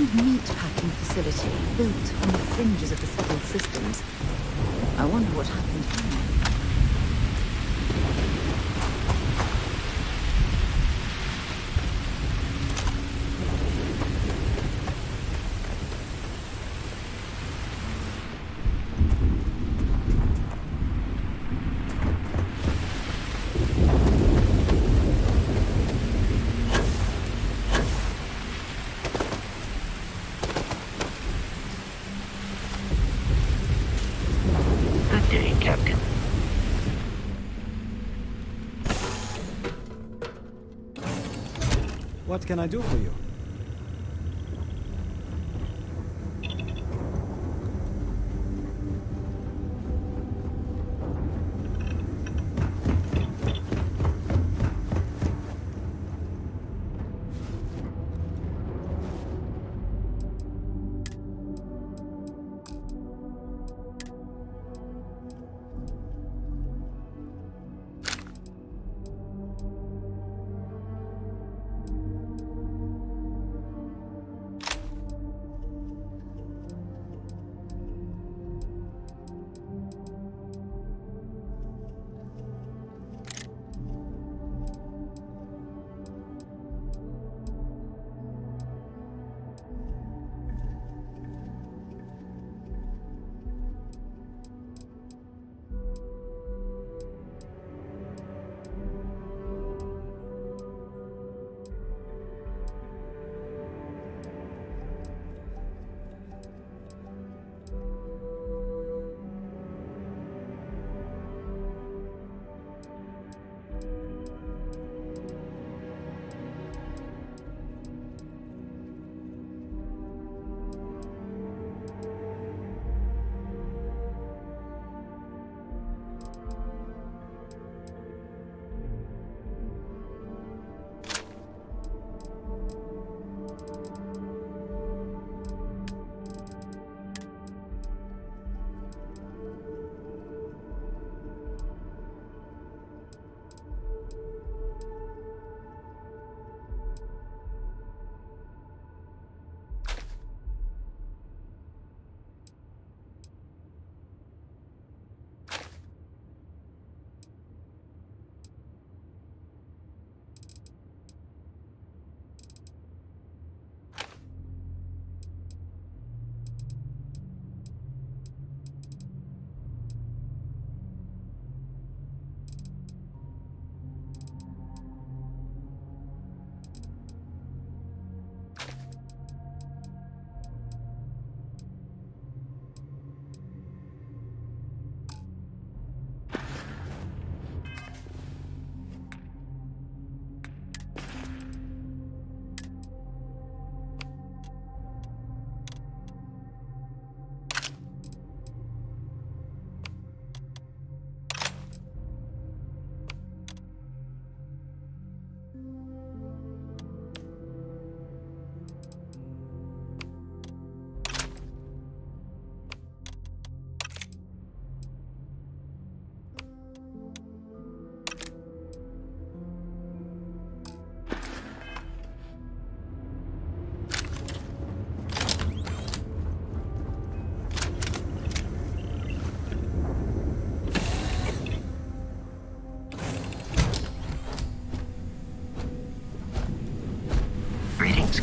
old meat-packing facility built on the fringes of the settled systems. I wonder what happened here. What can I do for you?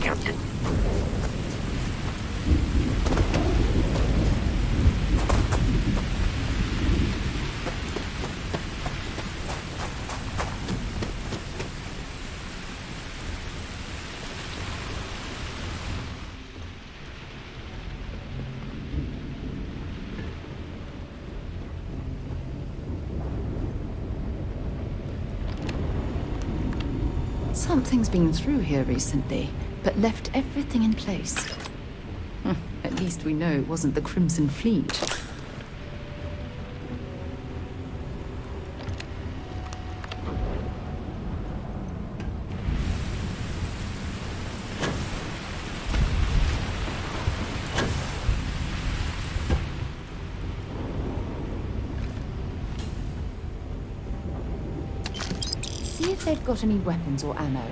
Captain. Something's been through here recently, but left everything in place. At least we know it wasn't the Crimson Fleet. See if they've got any weapons or ammo.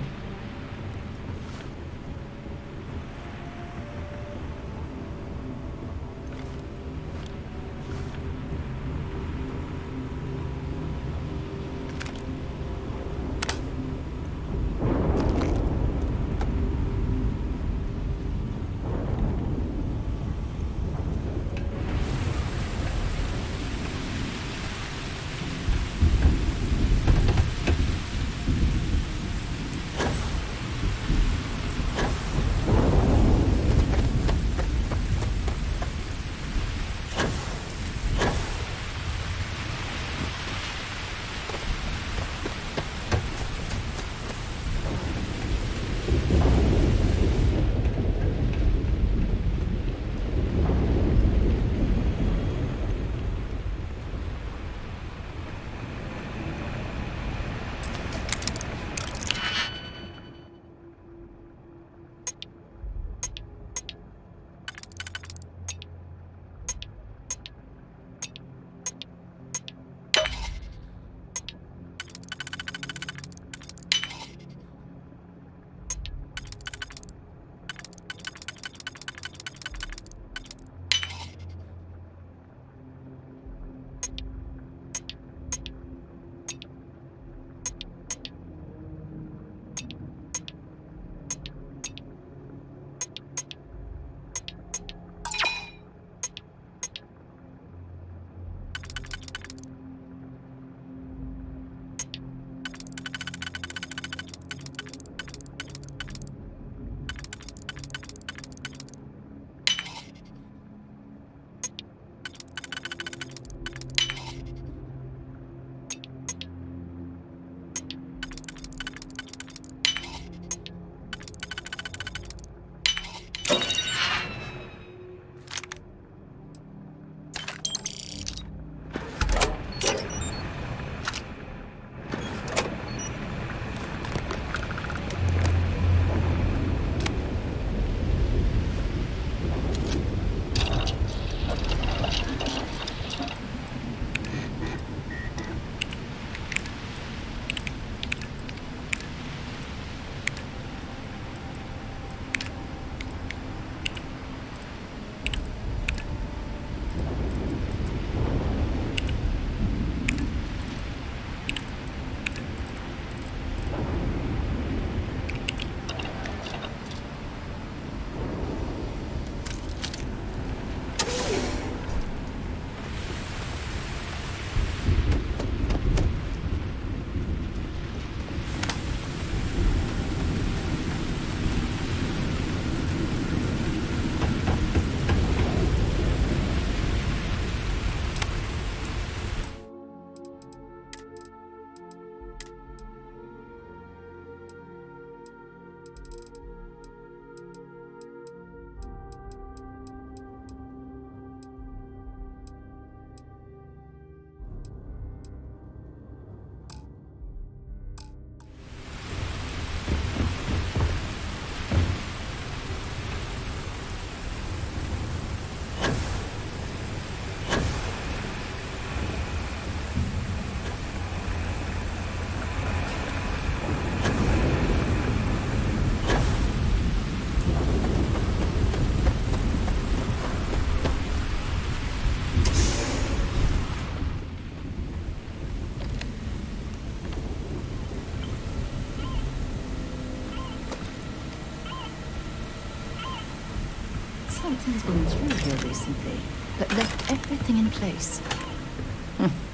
Something's been through here recently, but left everything in place.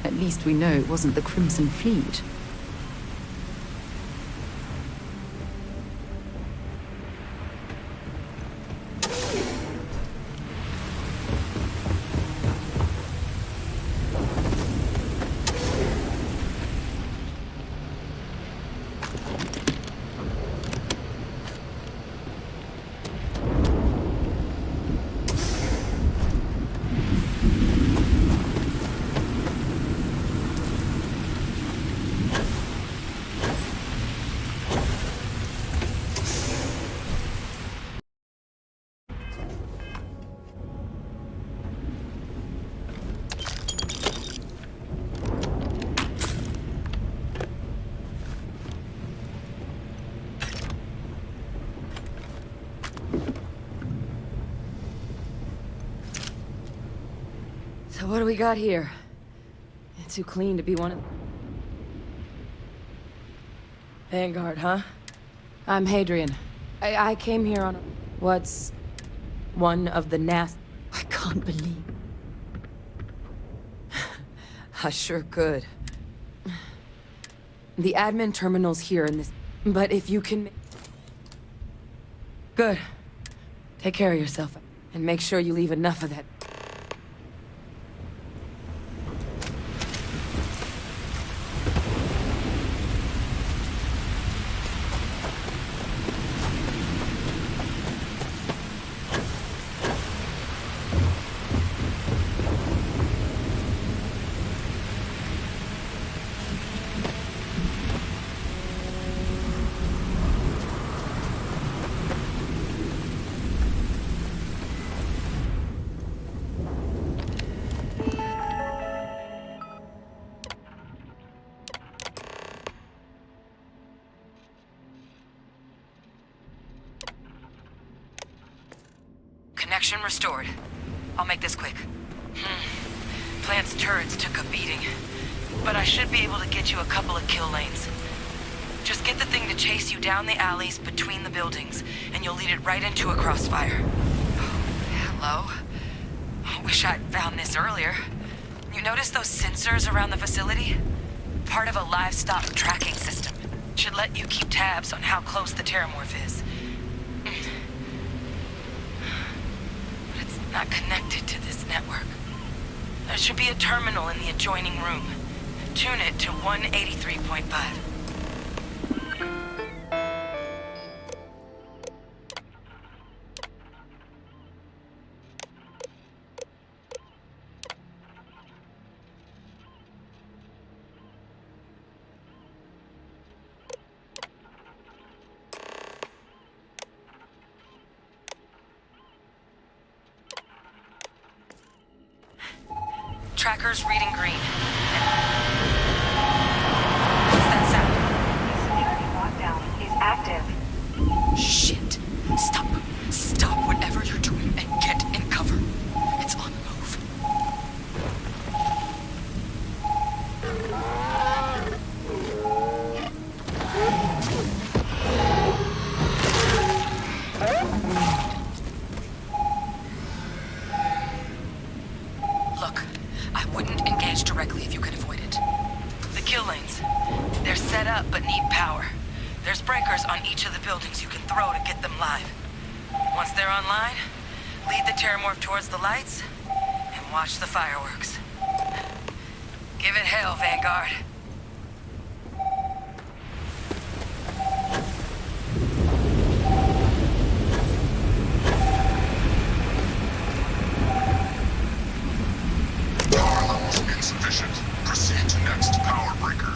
At least we know it wasn't the Crimson Fleet. So what do we got here? It's too clean to be one of... Vanguard, huh? I'm Hadrian. I came here on a... What's... one of the I can't believe... I sure could. The admin terminal's here in this... But if you can... Good. Take care of yourself. And make sure you leave enough of that... Connection restored. I'll make this quick. Plant's turrets took a beating, but I should be able to get you a couple of kill lanes. Just get the thing to chase you down the alleys between the buildings, and you'll lead it right into a crossfire. Oh, hello. Wish I'd found this earlier. You notice those sensors around the facility? Part of a livestock tracking system. Should let you keep tabs on how close the terramorph is. Not connected to this network. There should be a terminal in the adjoining room. Tune it to 183.5. Tracker's reading green. What's that sound? Security lockdown is active. Shit. Stop. Stop whatever you're doing and get in cover. It's on the move. Look, I wouldn't engage directly if you could avoid it. The kill lanes, they're set up but need power. There's breakers on each of the buildings you can throw to get them live. Once they're online, lead the terramorph towards the lights and watch the fireworks. Give it hell, Vanguard. Power levels insufficient. Proceed to next power breaker.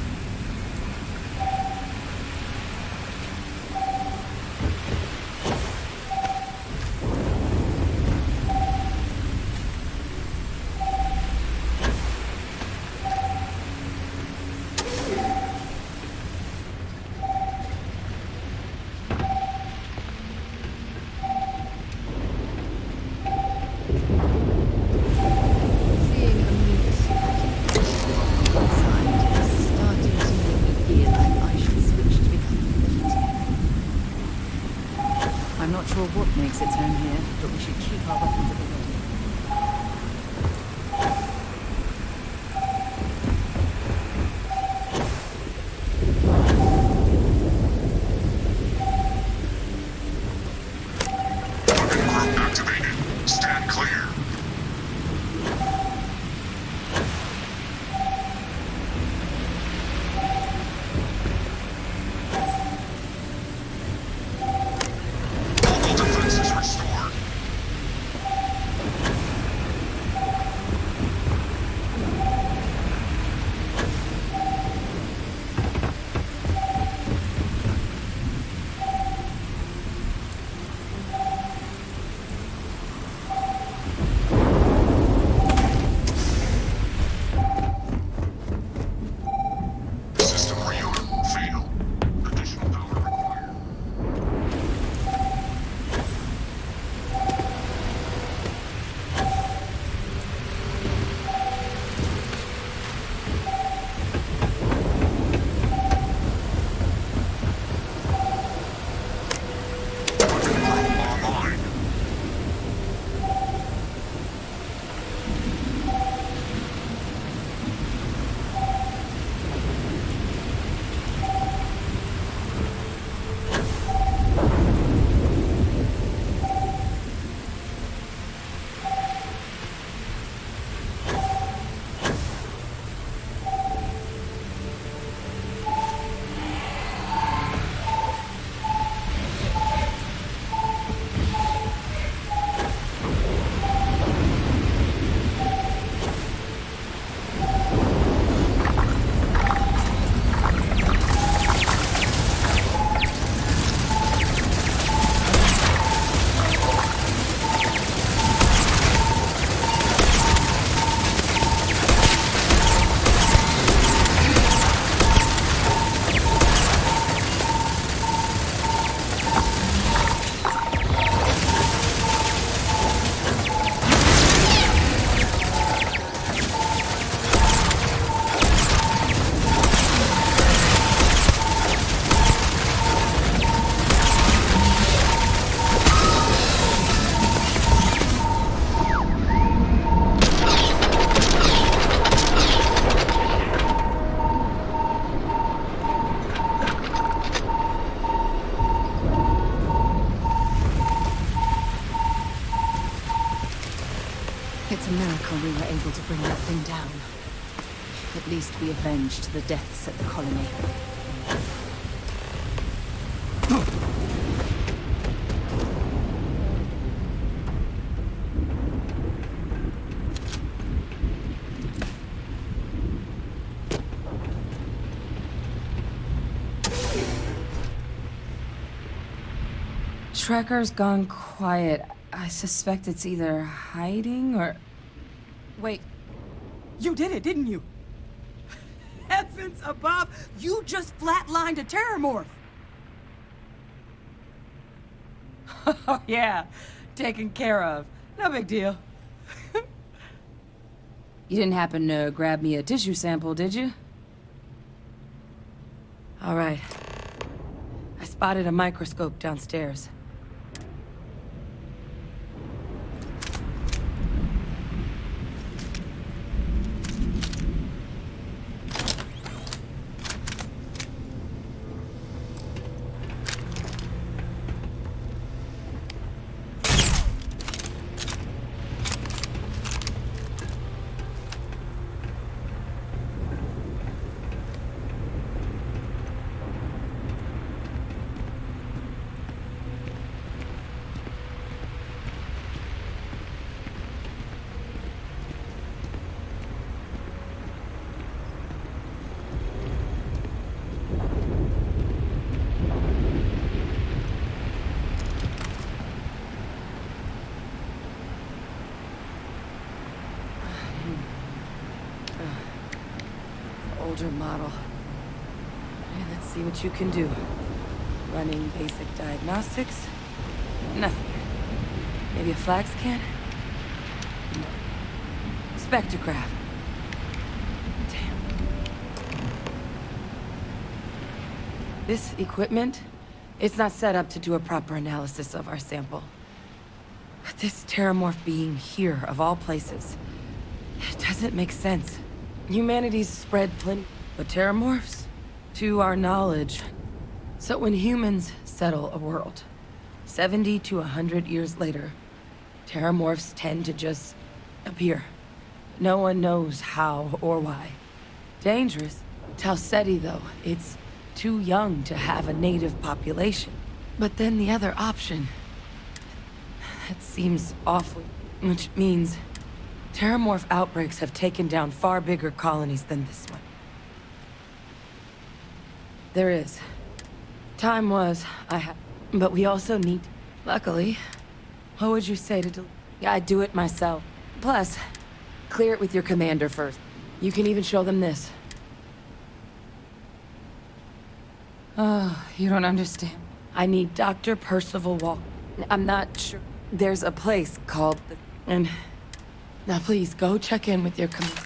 but we should keep our weapons at the ready. Group activated. Stand clear. All defenses restored. System reorder failed. Additional power required. Online. It's a miracle we were able to bring that thing down. At least we avenged the deaths at the colony. Tracker's gone quiet. I suspect it's either hiding or... Wait, you did it, didn't you? Heavens above, you just flatlined a terramorph! Oh yeah, taken care of. No big deal. You didn't happen to grab me a tissue sample, did you? All right. I spotted a microscope downstairs. Older model. Okay, let's see what you can do. Running basic diagnostics. Nothing. Maybe a flag scan? No. Spectrograph. Damn. This equipment, it's not set up to do a proper analysis of our sample. But this Terramorph being here, of all places, it doesn't make sense. Humanity's spread plenty, but Terramorphs, to our knowledge. So when humans settle a world, 70 to 100 years later, Terramorphs tend to just appear. No one knows how or why. Dangerous. Talseti, though, it's too young to have a native population. But then the other option, that seems awfully, which means Terramorph outbreaks have taken down far bigger colonies than this one. There is. Time was, but we also need, luckily, what would you say to I'd do it myself. Plus, clear it with your commander first. You can even show them this. Oh, you don't understand. I need Dr. Percival Walker. I'm not sure. There's a place called and now please go check in with your commander.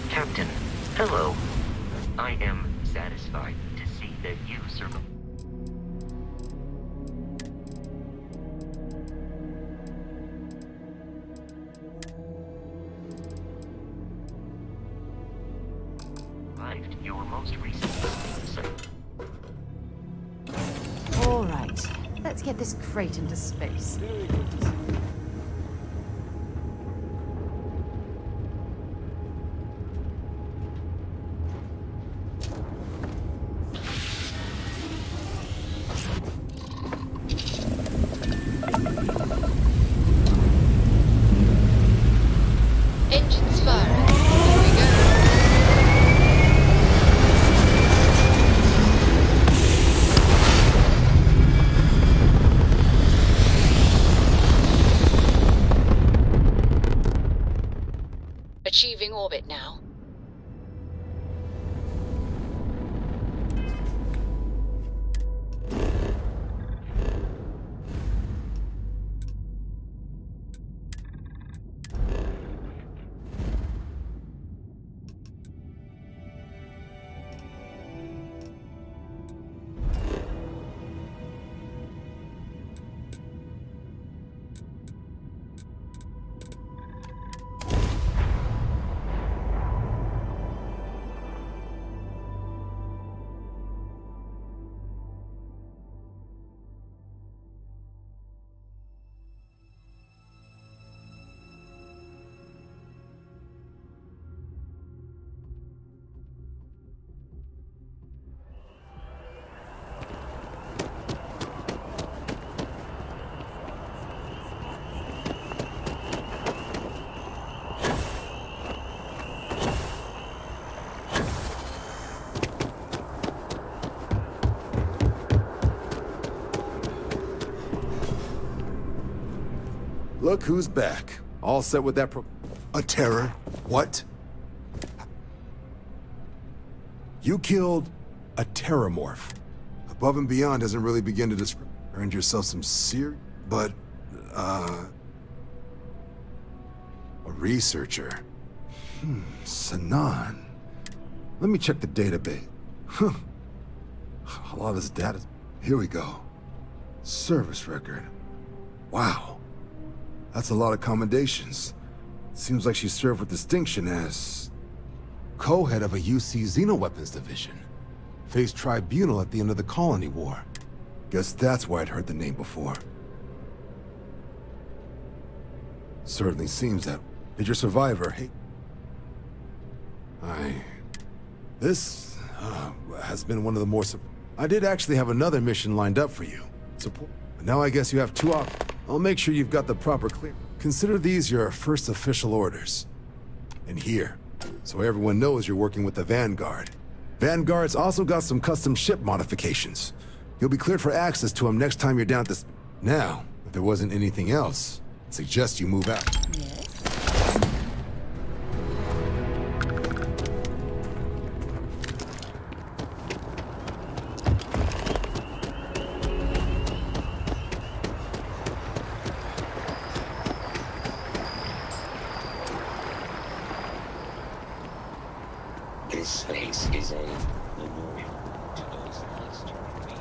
Captain, hello. I am satisfied to see that you survived. Your most recent site. All right, let's get this crate into space. orbit now. Look who's back. All set with that A terror? What? You killed a terramorph. Above and beyond doesn't really begin to describe. Earned yourself some but, a researcher. Sanan. Let me check the database. A lot of this data. Here we go. Service record. Wow. That's a lot of commendations. Seems like she served with distinction as co-head of a UC Xenoweapons division. Faced tribunal at the end of the Colony War. Guess that's why I'd heard the name before. Certainly seems that. Did your survivor hate? This has been one of the more. I did actually have another mission lined up for you. Support. But now I guess you have two options. I'll make sure you've got the proper clear. Consider these your first official orders. And here, so everyone knows you're working with the Vanguard. Vanguard's also got some custom ship modifications. You'll be cleared for access to them next time you're down at this. Now, if there wasn't anything else, I'd suggest you move out. Yes? This space is a memorial to those lost to me.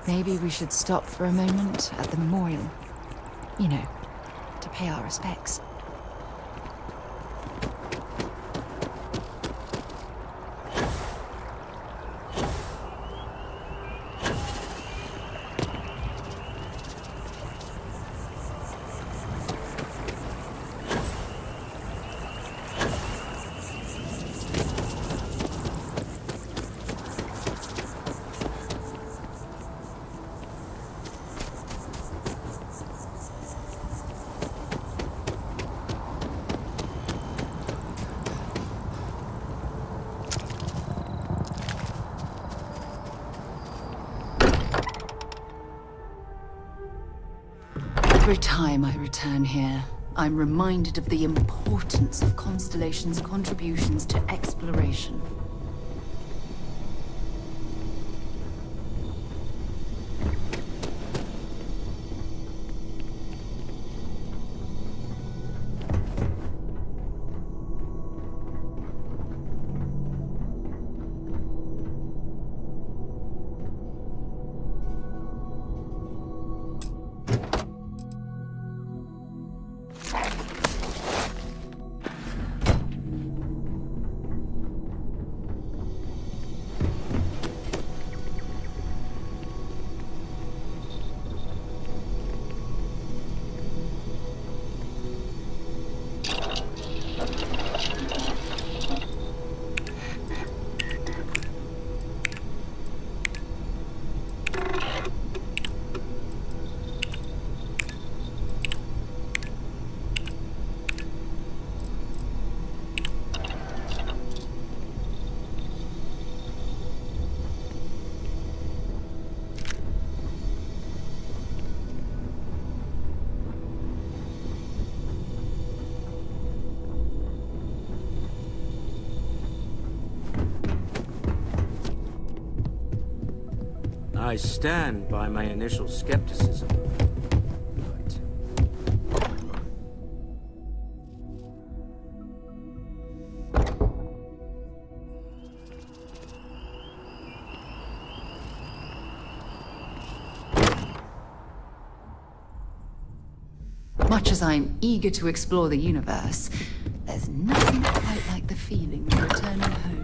Maybe we should stop for a moment at the memorial. You know, to pay our respects. Every time I return here, I'm reminded of the importance of Constellation's contributions to exploration. I stand by my initial skepticism. Much as I'm eager to explore the universe, there's nothing quite like the feeling of returning home.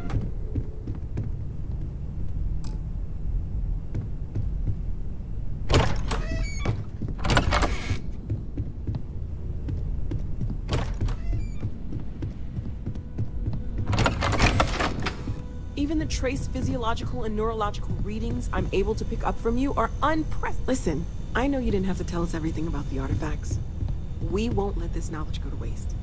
Even the trace physiological and neurological readings I'm able to pick up from you are unprecedented. Listen, I know you didn't have to tell us everything about the artifacts. We won't let this knowledge go to waste.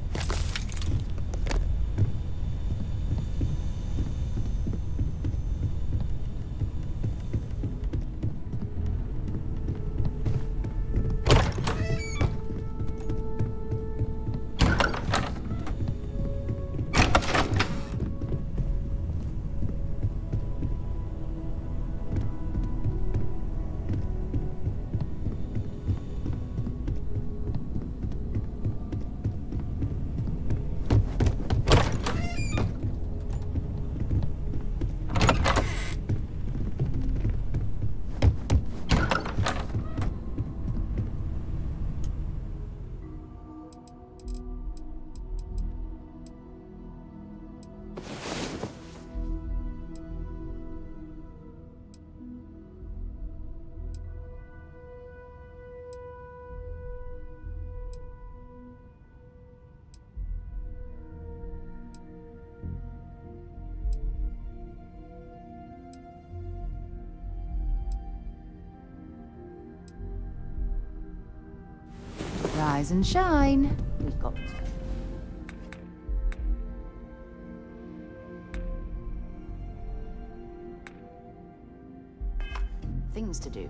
Rise and shine. We got things to do.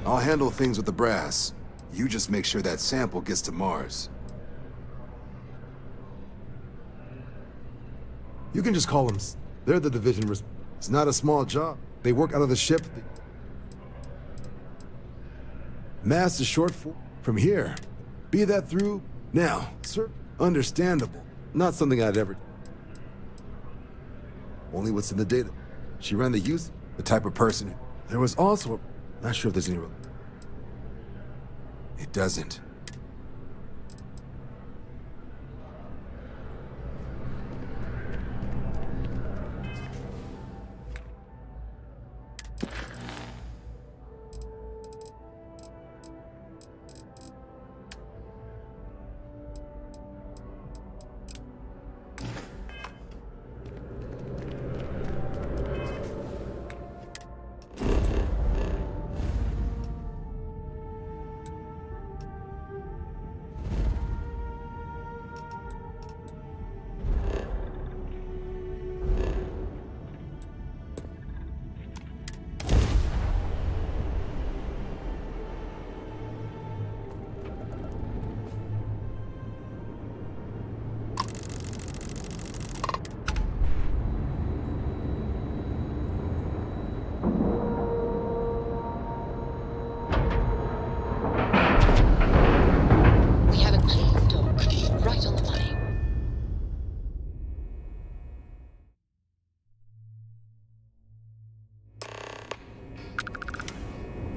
I'll handle things with the brass. You just make sure that sample gets to Mars. You can just call them. They're the division. It's not a small job. They work out of the ship. Mass is short for from here. Be that through now, sir. Understandable. Not something I'd ever. Only what's in the data. She ran the use. The type of person. There was also. Not sure if there's any. It doesn't.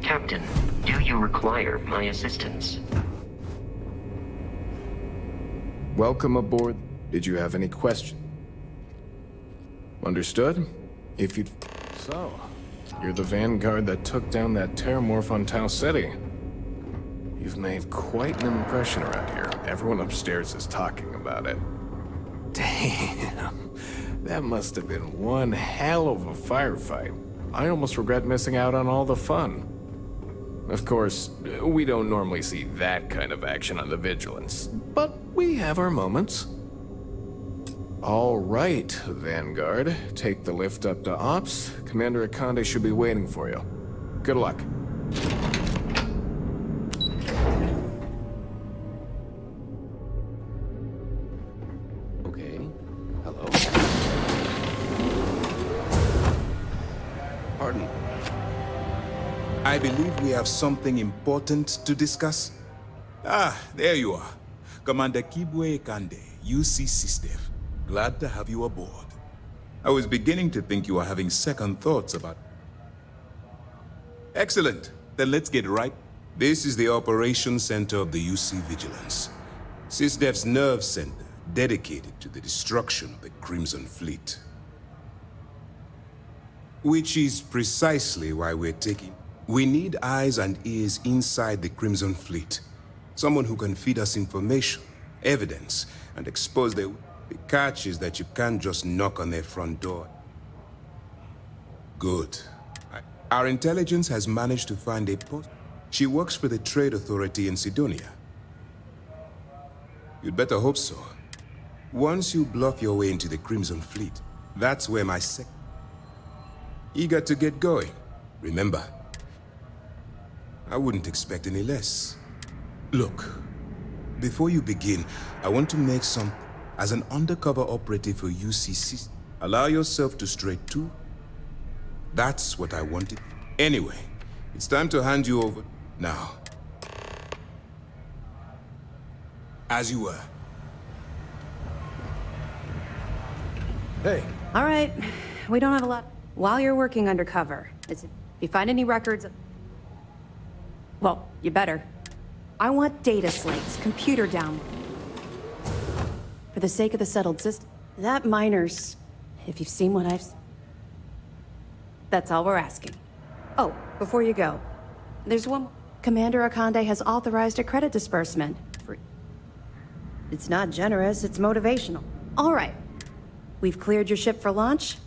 Captain, do you require my assistance? Welcome aboard. Did you have any questions? Understood? If you'd... So, you're the vanguard that took down that terramorph on Tau City. You've made quite an impression around here. Everyone upstairs is talking about it. Damn. That must have been one hell of a firefight. I almost regret missing out on all the fun. Of course, we don't normally see that kind of action on the Vigilance, but we have our moments. All right, Vanguard. Take the lift up to Ops. Commander Akande should be waiting for you. Good luck. Okay. Hello. Pardon. I believe we have something important to discuss. Ah, there you are. Commander Kibwe Kande, UC SysDev. Glad to have you aboard. I was beginning to think you were having second thoughts about... Excellent. Then let's get right. This is the Operations Center of the UC Vigilance. SysDev's nerve center, dedicated to the destruction of the Crimson Fleet. Which is precisely why we're taking... We need eyes and ears inside the Crimson Fleet. Someone who can feed us information, evidence, and expose the catch is that you can't just knock on their front door. Good. Our intelligence has managed to find a post. She works for the Trade Authority in Sidonia. You'd better hope so. Once you bluff your way into the Crimson Fleet, that's where my eager to get going. Remember, I wouldn't expect any less. Look, before you begin, I want to make some... As an undercover operative for UCC, allow yourself to stray too. That's what I wanted. Anyway, it's time to hand you over. Now. As you were. Hey. All right. We don't have a lot. While you're working undercover, if you find any records... Well, you better. I want data slates, computer download. For the sake of the settled system. That miner's... If you've seen what I've... That's all we're asking. Oh, before you go, there's one... Commander Akande has authorized a credit disbursement. It's not generous, it's motivational. All right. We've cleared your ship for launch.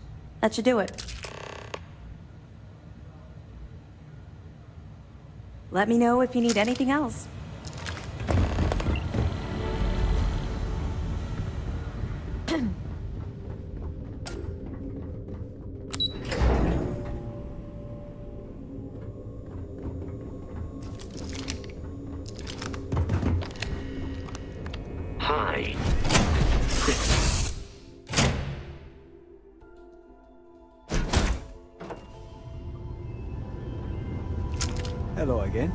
That should do it. Let me know if you need anything else. Hi. Hello again.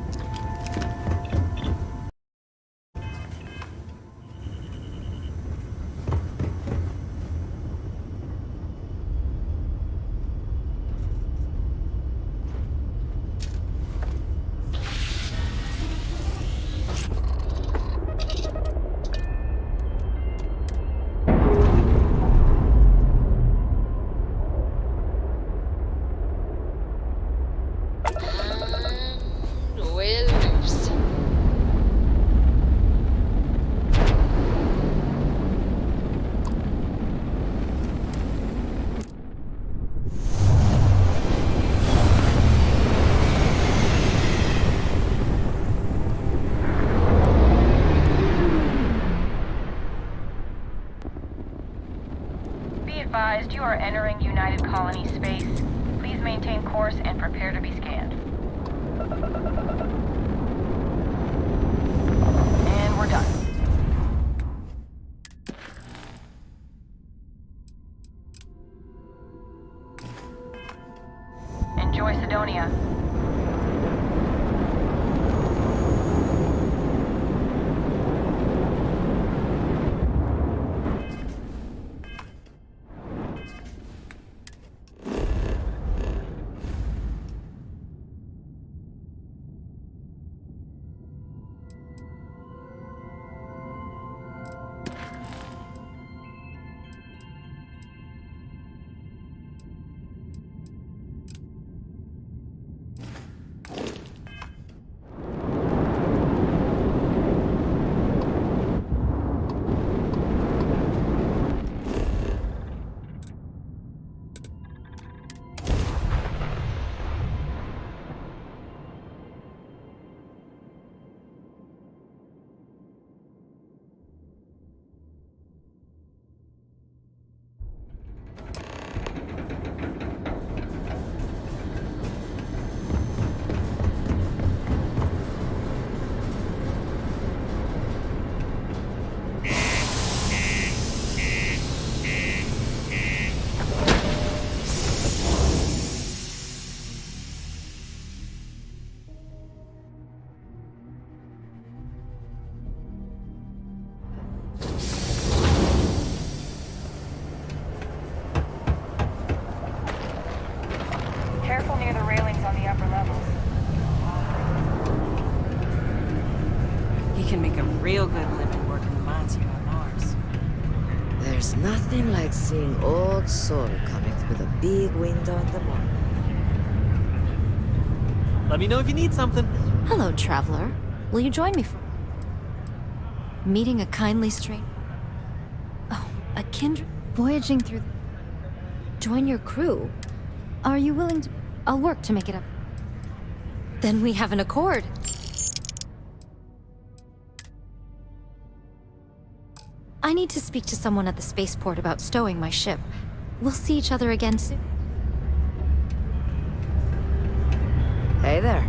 Prepare to be scanned. And we're done. Enjoy Sidonia. Careful near the railings on the upper levels. He can make a real good living working the mines here on Mars. There's nothing like seeing old Sol coming through the big window in the morning. Let me know if you need something. Hello, traveler. Will you join me for meeting a kindly stranger? Oh, a kindred voyaging through. Join your crew. Are you willing to? I'll work to make it up. Then we have an accord. I need to speak to someone at the spaceport about stowing my ship. We'll see each other again soon. Hey there.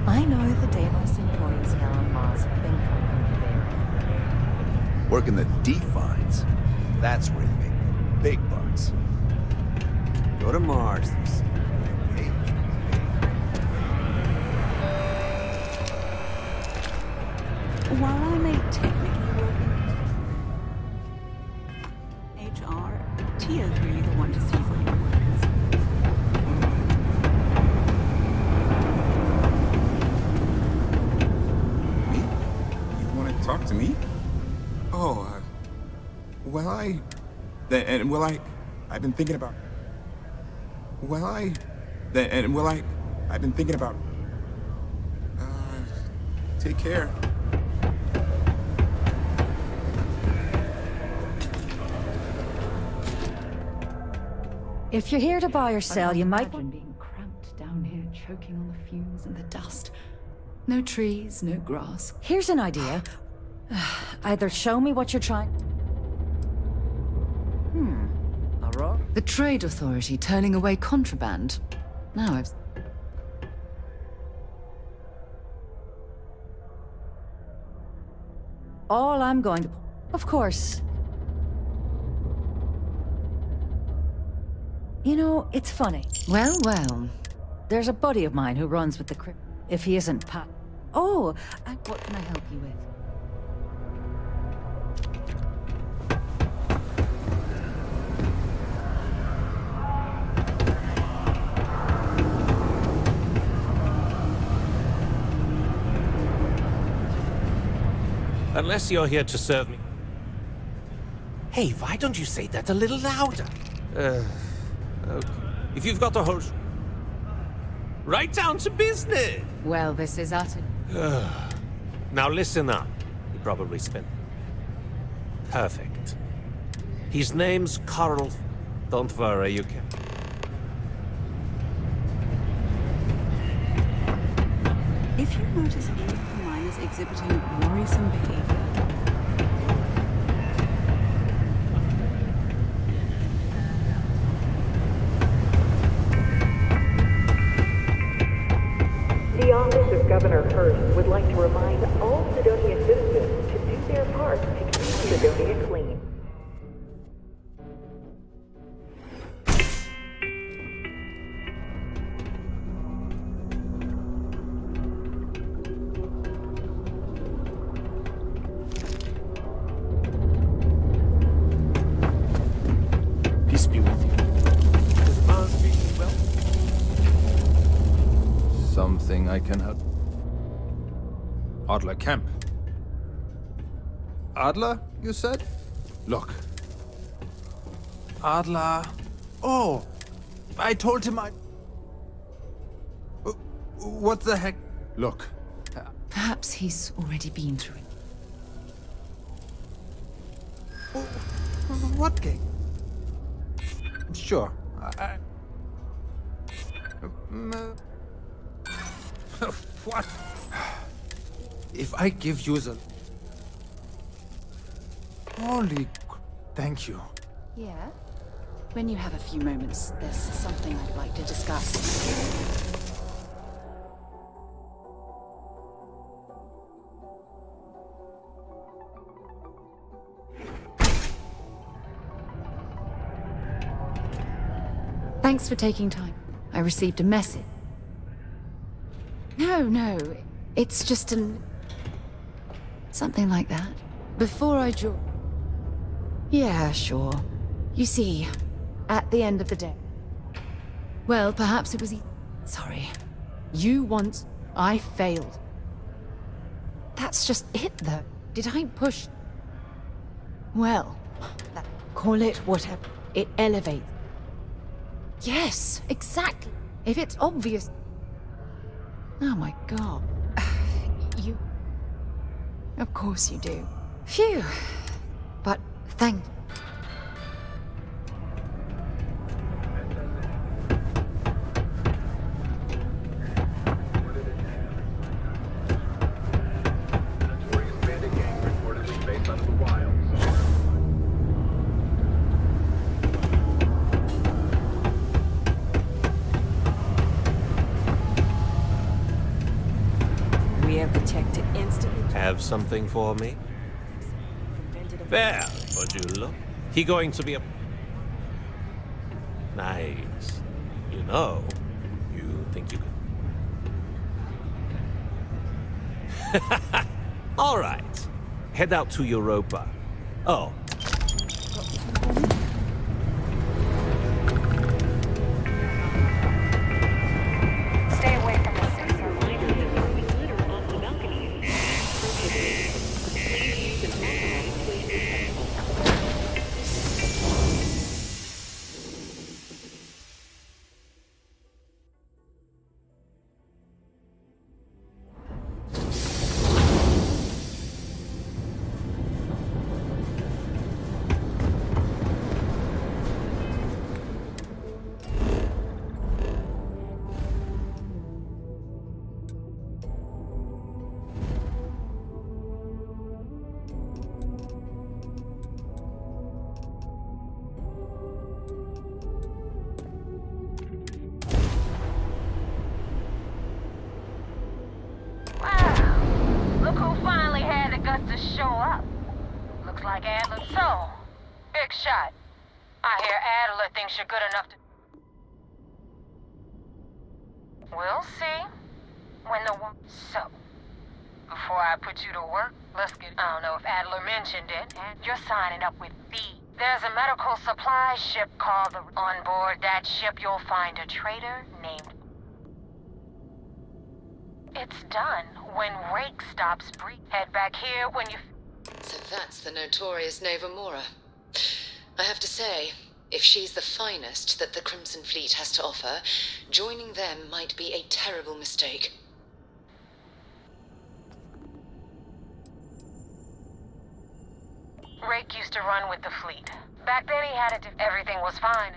I know the Deimos employees here on Mars have been coming there. Working the deep finds. That's where you make big bucks. Go to Mars. While I may technically work in HR, Tia's really the one to see for your workers. You want to talk to me? Oh, well, I've been thinking about. I've been thinking about. Take care. If you're here to buy or sell, you might Imagine being cramped down here, choking on the fumes and the dust. No trees, no grass. Here's an idea. Either show me what you're trying. The Trade Authority turning away contraband. Now I've... All I'm going to... Of course. You know, it's funny. Well, well. There's a buddy of mine who runs with the crypt. If he isn't Pat... Oh, what can I help you with? Unless you're here to serve me. Hey, why don't you say that a little louder? Okay. If you've got a whole... Right down to business! Well, this is utter... Now listen up. You probably spent... Perfect. His name's Carl. Don't worry, you can... If you notice any of the miners exhibiting worrisome behavior, Governor Hurst would like to remind all Sidonia citizens to do their part to keep Sidonia clean. Peace be with you. Is Mars feeling well? Something I can help. Adler Camp. Adler, you said? Look. Adler. Oh, I told him I. What the heck? Look. Perhaps he's already been through it. What game? Sure. What? If I give you the... Holy... Thank you. Yeah? When you have a few moments, there's something I'd like to discuss. Thanks for taking time. I received a message. No, it's just something like that. Before I joined. Yeah, sure. You see, at the end of the day. Well, perhaps it was sorry. You once... I failed. That's just it, though. Did I push... Well, call it whatever. It elevates. Yes, exactly. If it's obvious... Oh my god. You... Of course you do. Phew. But thank... Have something for me? There, Modulo. He going to be a... Nice. You know, you think you can... All right. Head out to Europa. Oh. Stay away from the sensor. To show up. Looks like Adler. So, big shot. I hear Adler thinks you're good enough to... We'll see. When the... So, before I put you to work, let's get... I don't know if Adler mentioned it. You're signing up with B. There's a medical supply ship called the... On board that ship, you'll find a trader named... It's done. When Rake stops breathing, head back here when you... So that's the notorious Nova Mora. I have to say, if she's the finest that the Crimson Fleet has to offer, joining them might be a terrible mistake. Rake used to run with the fleet. Back then he had it. Everything was fine.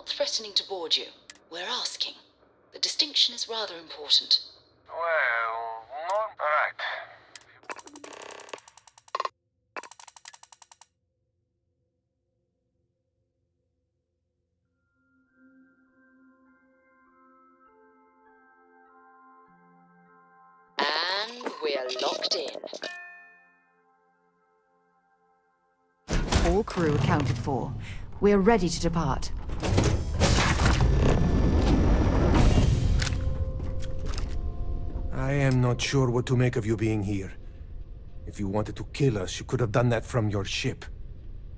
not threatening to board you. We're asking. The distinction is rather important. Well, not right. And we're locked in. All crew accounted for. We're ready to depart. I am not sure what to make of you being here. If you wanted to kill us, you could have done that from your ship.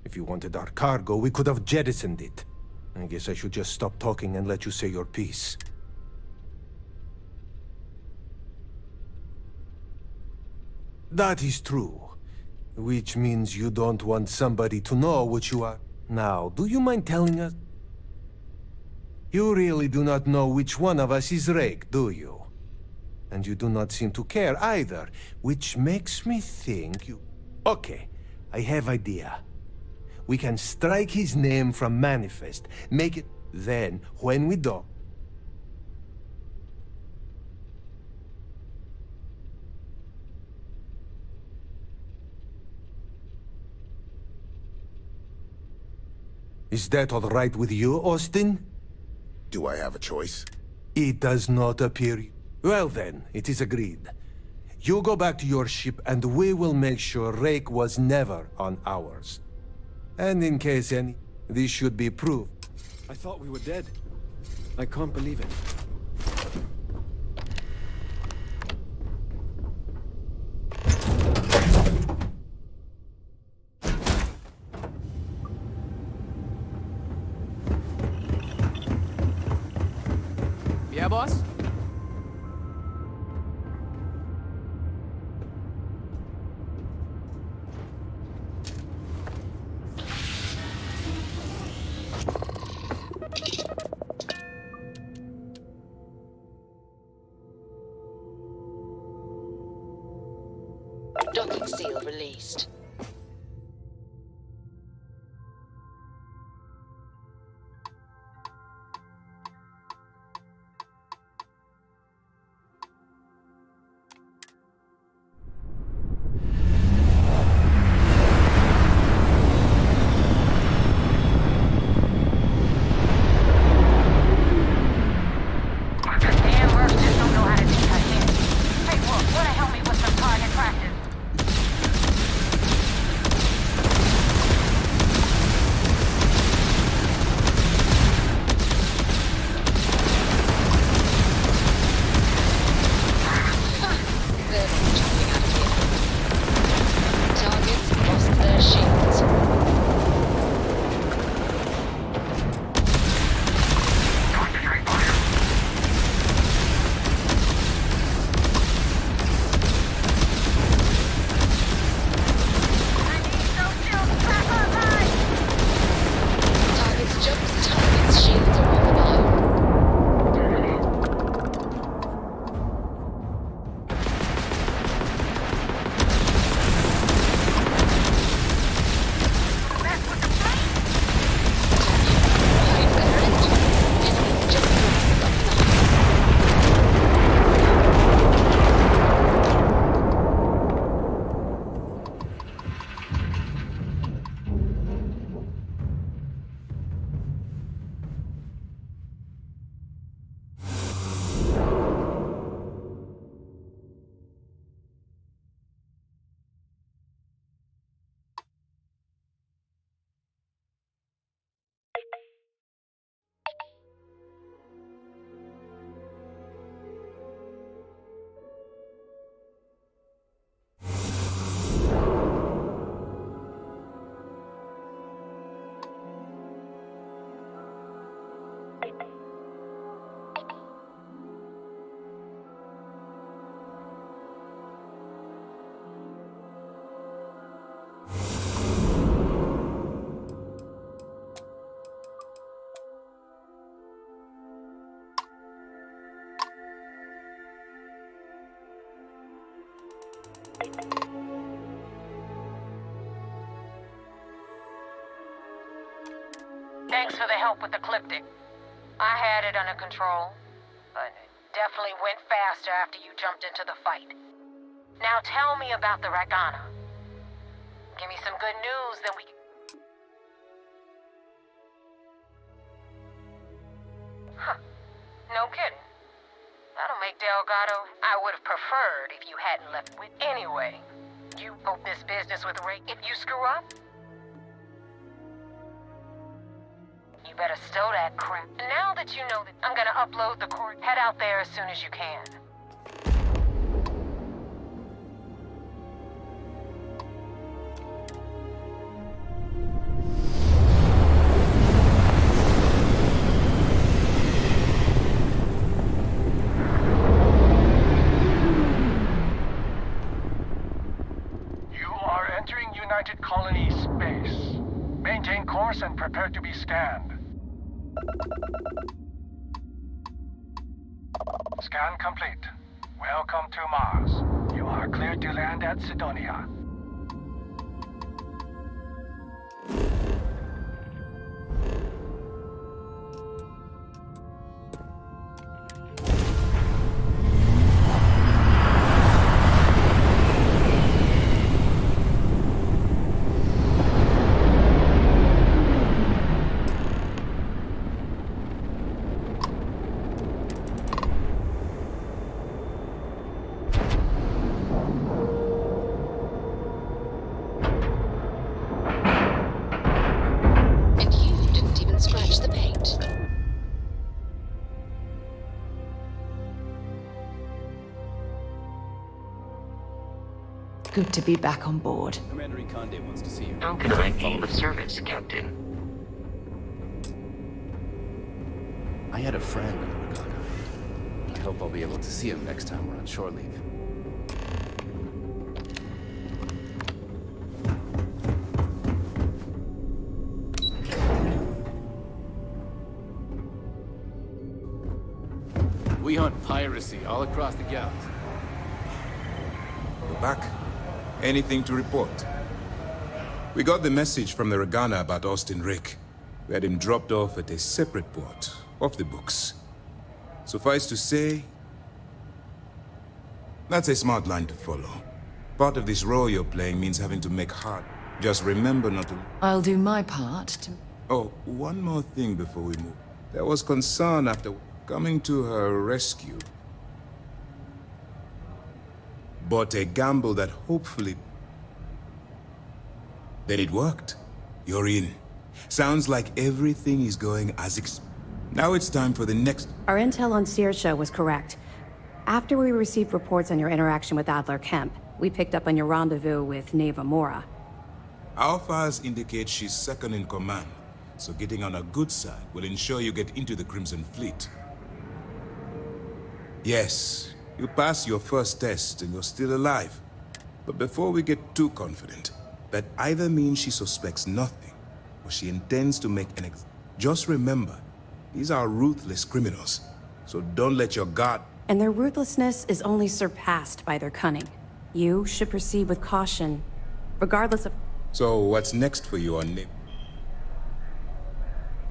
If you wanted our cargo, we could have jettisoned it. I guess I should just stop talking and let you say your piece. That is true. Which means you don't want somebody to know what you are. Now, do you mind telling us? You really do not know which one of us is Rake, do you? And you do not seem to care either, which makes me think you... Okay, I have idea. We can strike his name from Manifest, make it... Then, when we do... Is that all right with you, Austin? Do I have a choice? It does not appear... Well then, it is agreed. You go back to your ship and we will make sure Rake was never on ours. And in case any... This should be proved. I thought we were dead. I can't believe it. Yeah, boss? Docking seal released. Thanks for the help with the Cliptic. I had it under control, but it definitely went faster after you jumped into the fight. Now tell me about the Ragana. Give me some good news, then we can... Huh. No kidding. That'll make Delgado... I would have preferred if you hadn't left with... Anyway, you hope this business with Ray... If you screw up, you better stow that crap. Now that you know that I'm gonna upload the court, head out there as soon as you can. United Colony space. Maintain course and prepare to be scanned. Scan complete. Welcome to Mars. You are cleared to land at Sidonia. Good to be back on board. Commander Conde wants to see you. How can I be of service, Captain? I had a friend in the Ragana. I hope I'll be able to see him next time we're on shore leave. We hunt piracy all across the galaxy. We're back. Anything to report? We got the message from the Ragana about Austin Rick. We had him dropped off at a separate port, off the books. Suffice to say, that's a smart line to follow. Part of this role you're playing means having to make hard. Just remember not to... I'll do my part to... Oh, one more thing before we move. There was concern after coming to her rescue. But a gamble that hopefully... Then it worked. You're in. Sounds like everything is going as Now it's time for the next... Our intel on Saoirse was correct. After we received reports on your interaction with Adler Kemp, we picked up on your rendezvous with Neva Mora. Our files indicate she's second in command, so getting on her good side will ensure you get into the Crimson Fleet. Yes, you passed your first test and you're still alive. But before we get too confident, that either means she suspects nothing, or she intends to make an Just remember, these are ruthless criminals, so don't let your guard... And their ruthlessness is only surpassed by their cunning. You should proceed with caution, regardless of... So what's next for you on Nib?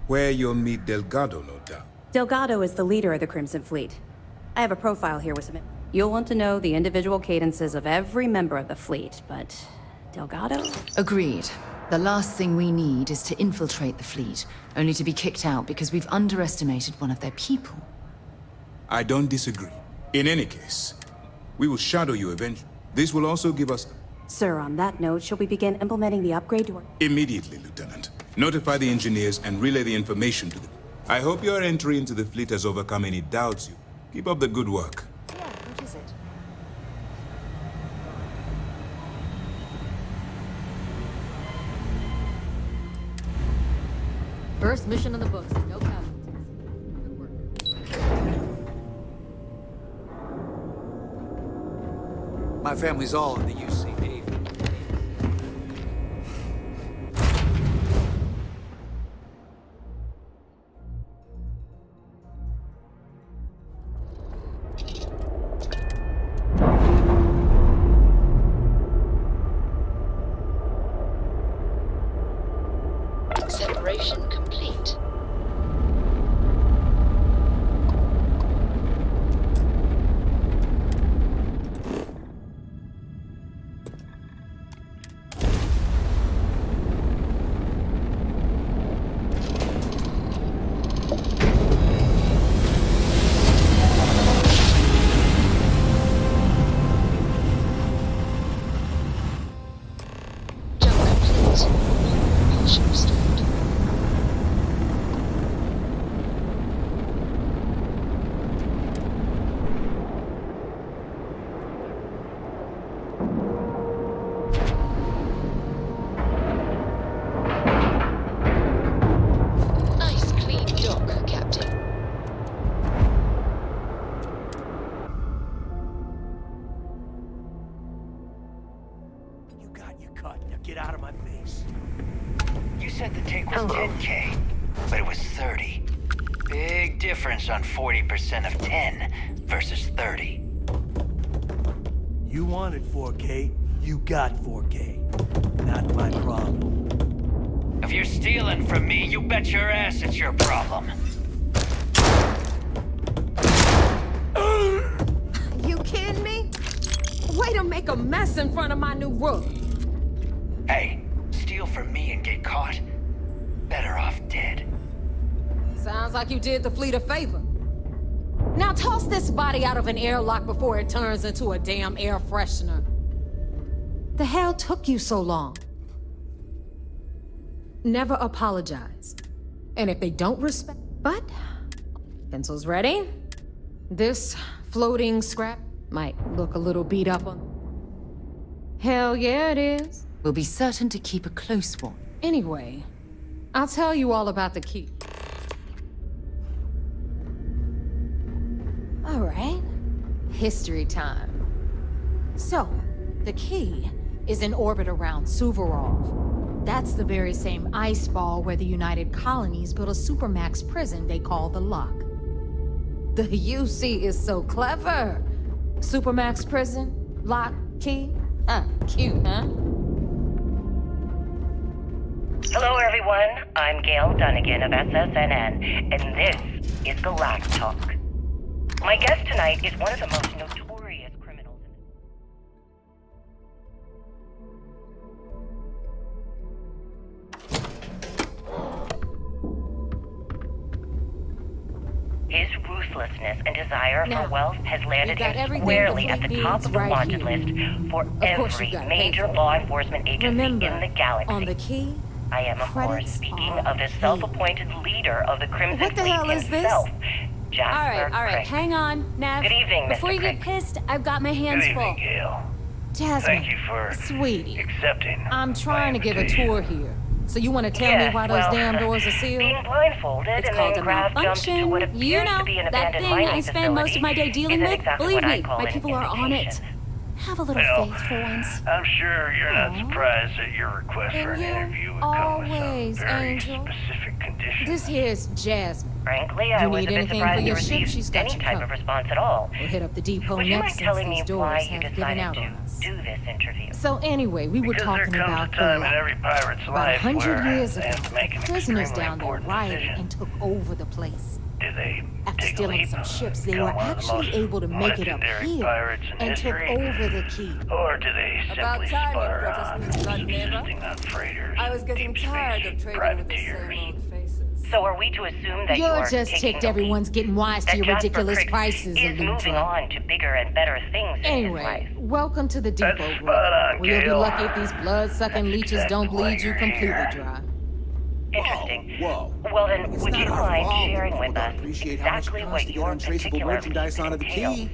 Where you'll meet Delgado, no doubt. Delgado is the leader of the Crimson Fleet. I have a profile here with some... You'll want to know the individual cadences of every member of the fleet, but... Delgado? Agreed. The last thing we need is to infiltrate the fleet, only to be kicked out because we've underestimated one of their people. I don't disagree. In any case, we will shadow you eventually. This will also give us... Sir, on that note, shall we begin implementing the upgrade to our... Immediately, Lieutenant. Notify the engineers and relay the information to them. I hope your entry into the fleet has overcome any doubts you... Keep up the good work. Yeah, what is it? First mission in the books, no casualties. Good work. My family's all in the UCD. Separation complete. Get out of my face. You said the take was 10K, but it was 30. Big difference on 40% of 10 versus 30. You wanted 4K, you got 4K. Not my problem. If you're stealing from me, you bet your ass it's your problem. You kidding me? Way to make a mess in front of my new roof. Hey, steal from me and get caught. Better off dead. Sounds like you did the fleet a favor. Now toss this body out of an airlock before it turns into a damn air freshener. The hell took you so long? Never apologize. And if they don't respect... But... Pencils ready? This floating scrap might look a little beat up on... Hell yeah, it is. We'll be certain to keep a close watch. Anyway, I'll tell you all about the key. All right. History time. So, the key is in orbit around Suvorov. That's the very same ice ball where the United Colonies built a supermax prison they call the Lock. The UC is so clever. Supermax prison, lock, key. Cute, huh? Hello, everyone. I'm Gail Dunnigan of SSNN, and this is Galactic Talk. My guest tonight is one of the most notorious criminals. His ruthlessness and desire for wealth has landed him squarely at the top of the wanted list for every major law enforcement agency in the galaxy. On the key, I am, of course, speaking of the self-appointed leader of the Crimson Fleet himself, Jasper All right, hang on, Nav. Good evening, Before Mr. you get pissed, I've got my hands Good full. evening, Gail. Jasmine, Thank you for sweetie, accepting. I'm trying to give a tour here. So you want to tell me why those damn doors are sealed? Being blindfolded It's and called then a grabbed jumped to what malfunction. appears You know, to be an that abandoned thing I mining spend most of my day dealing isn't with. exactly Believe what I me, call my an people are on it. indication. Have a little Well, faith for once. I'm sure you're not surprised that your request for an interview would come with some Always, very Angel. specific conditions. This here's Jasmine. Frankly, I You was need a bit anything surprised for to your ship, receive she's got any you type of covered. response at all. We'll hit up the depot Would you next mind telling since me these why doors you have given decided out on to us. do this interview? So anyway, we were Because talking there comes about a time the in every pirate's about life 100 where years they ago, have to make an prisoners extremely down there important rioted decision. and took over the place. Do they After take a stealing leap, some ships, they become were one of the actually most able to make it up legendary here pirates in and took history? over the key. Or do they About simply time you sputter brought us on, new blood, neighbor. subsisting on freighters, I was getting deep tired space of trading with the privateers? same old faces. So are we to assume that You're you're just taking ticked the everyone's getting wise to that your Jasper ridiculous Crick prices, is moving Aludra. on to bigger and better things in his Anyway, life? welcome to the depot, That's bro. spot on, Where you'll be Gail. lucky if these blood-sucking leeches exactly don't why bleed you you're completely here. dry. Interesting. Whoa. Well then, It's would not you our mind fault. sharing People with don't us appreciate how much exactly it what costs to get your untraceable particular merchandise lease onto the entails? key.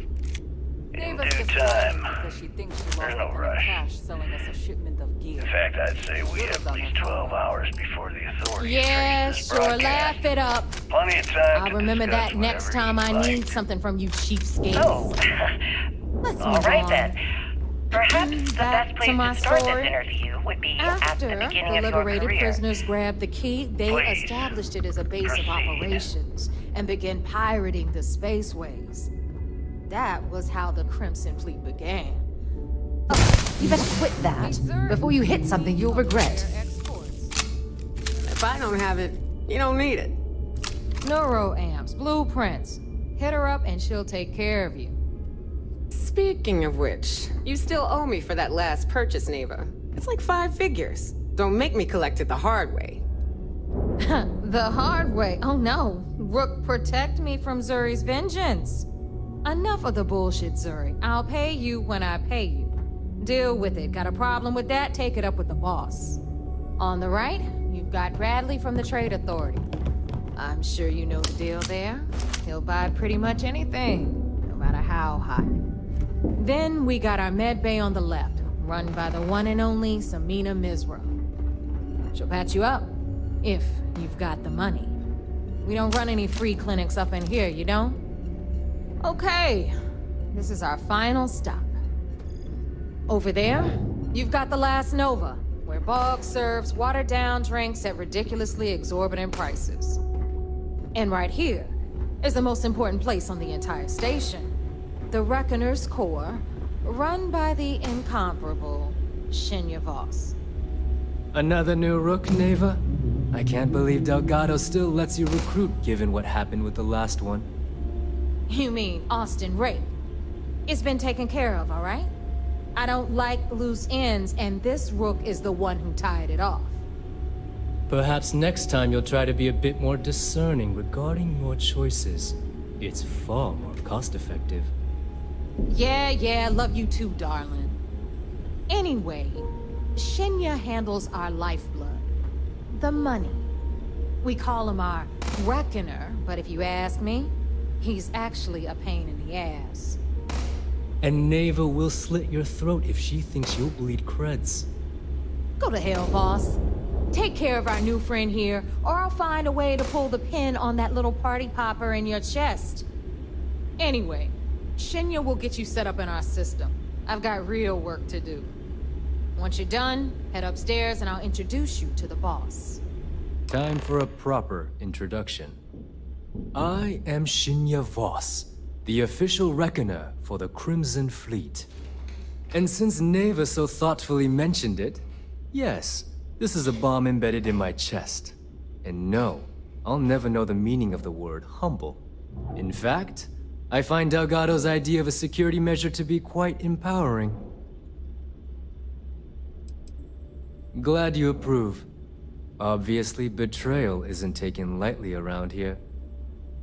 In Davis due just time. because she thinks she There's lost no a bit of rush. cash selling us a shipment of gear. In fact, I'd say we have at least 12 hours before the authorities Yeah, trace this sure, broadcast. laugh it up. Plenty of time I'll to remember discuss that next whatever time I you'd like. need something from you cheapskates. Oh, Let's all move right on. then. Perhaps the Back best place to my to start story. this interview would be at After the beginning the of your liberated career. prisoners grabbed the key, they Please, established it as a base of proceed. operations and began pirating the spaceways. That was how the Crimson Fleet began. Oh, you better quit that. Before you hit something you'll regret. If I don't have it, you don't need it. Neuroamps, blueprints. Hit her up and she'll take care of you. Speaking of which, you still owe me for that last purchase, Neva. It's like 5 figures. Don't make me collect it the hard way. The hard way? Oh no. Rook, protect me from Zuri's vengeance. Enough of the bullshit, Zuri. I'll pay you when I pay you. Deal with it. Got a problem with that? Take it up with the boss. On the right, you've got Bradley from the Trade Authority. I'm sure you know the deal there. He'll buy pretty much anything, no matter how hot. Then we got our med bay on the left, run by the one and only Samina Mizra. She'll patch you up, if you've got the money. We don't run any free clinics up in here, you don't? Okay, this is our final stop. Over there, you've got the last Nova, where Bog serves watered-down drinks at ridiculously exorbitant prices. And right here is the most important place on the entire station. The Reckoner's Core, run by the incomparable Shinya Voss. Another new rook, Neva? I can't believe Delgado still lets you recruit, given what happened with the last one. You mean Austin Rape? It's been taken care of, all right? I don't like loose ends, and this rook is the one who tied it off. Perhaps next time you'll try to be a bit more discerning regarding your choices. It's far more cost-effective. Yeah, love you too, darling. Anyway, Shinya handles our lifeblood. The money. We call him our Reckoner, but if you ask me, he's actually a pain in the ass. And Neva will slit your throat if she thinks you'll bleed creds. Go to hell, boss. Take care of our new friend here, or I'll find a way to pull the pin on that little party popper in your chest. Anyway, Shinya will get you set up in our system. I've got real work to do. Once you're done, head upstairs and I'll introduce you to the boss. Time for a proper introduction. I am Shinya Voss, the official reckoner for the Crimson Fleet. And since Neva so thoughtfully mentioned it, yes, this is a bomb embedded in my chest. And no, I'll never know the meaning of the word humble. In fact, I find Delgado's idea of a security measure to be quite empowering. Glad you approve. Obviously, betrayal isn't taken lightly around here.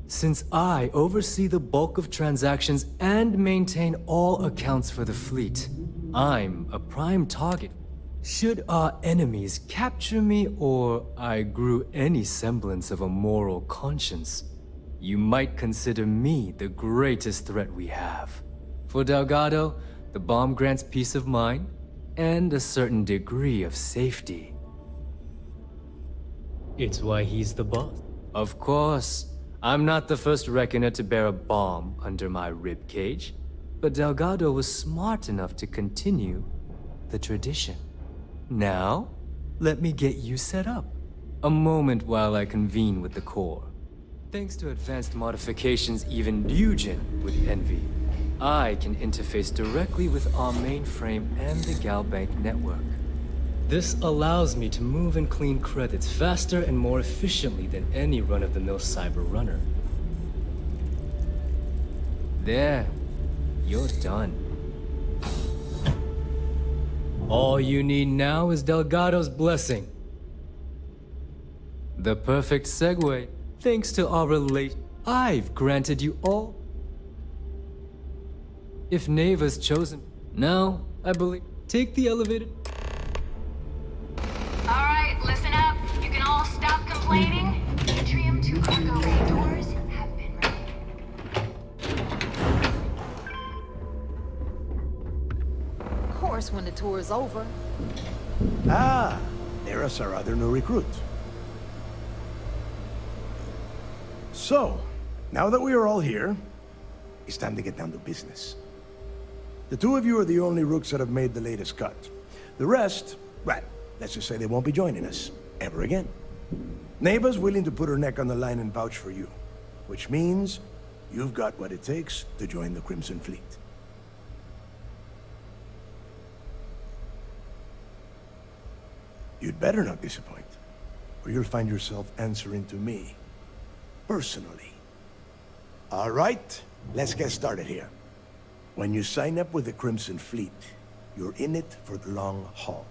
Since I oversee the bulk of transactions and maintain all accounts for the fleet, I'm a prime target. Should our enemies capture me or I grew any semblance of a moral conscience, you might consider me the greatest threat we have. For Delgado, the bomb grants peace of mind and a certain degree of safety. It's why he's the boss. Of course. I'm not the first reckoner to bear a bomb under my ribcage, but Delgado was smart enough to continue the tradition. Now, let me get you set up. A moment while I convene with the core. Thanks to advanced modifications even Eugen would envy, I can interface directly with our mainframe and the Galbank network. This allows me to move and clean credits faster and more efficiently than any run-of-the-mill cyber runner. There, you're done. All you need now is Delgado's blessing. The perfect segue. Thanks to our relation, I've granted you all. If Neva's chosen, now, I believe, take the elevator. Alright, listen up. You can all stop complaining. Atrium to cargo bay doors have been Of course, when the tour is over. Ah, there's our other new recruit. So, now that we are all here, it's time to get down to business. The two of you are the only rooks that have made the latest cut. The rest, well, let's just say they won't be joining us ever again. Neva's willing to put her neck on the line and vouch for you, which means you've got what it takes to join the Crimson Fleet. You'd better not disappoint, or you'll find yourself answering to me, personally. All right, let's get started here. When you sign up with the Crimson Fleet, you're in it for the long haul.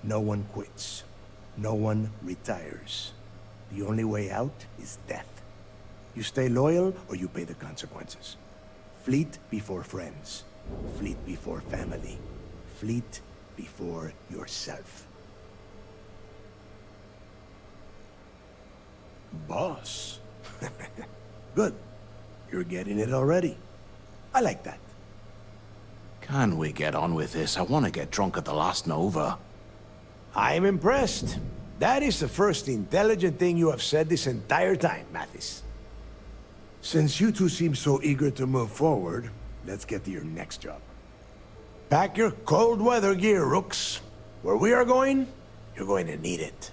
No one quits. No one retires. The only way out is death. You stay loyal or you pay the consequences. Fleet before friends. Fleet before family. Fleet before yourself. Boss. Good. You're getting it already. I like that. Can we get on with this? I want to get drunk at the last Nova. I'm impressed. That is the first intelligent thing you have said this entire time, Mathis. Since you two seem so eager to move forward, let's get to your next job. Pack your cold weather gear, rooks. Where we are going, you're going to need it.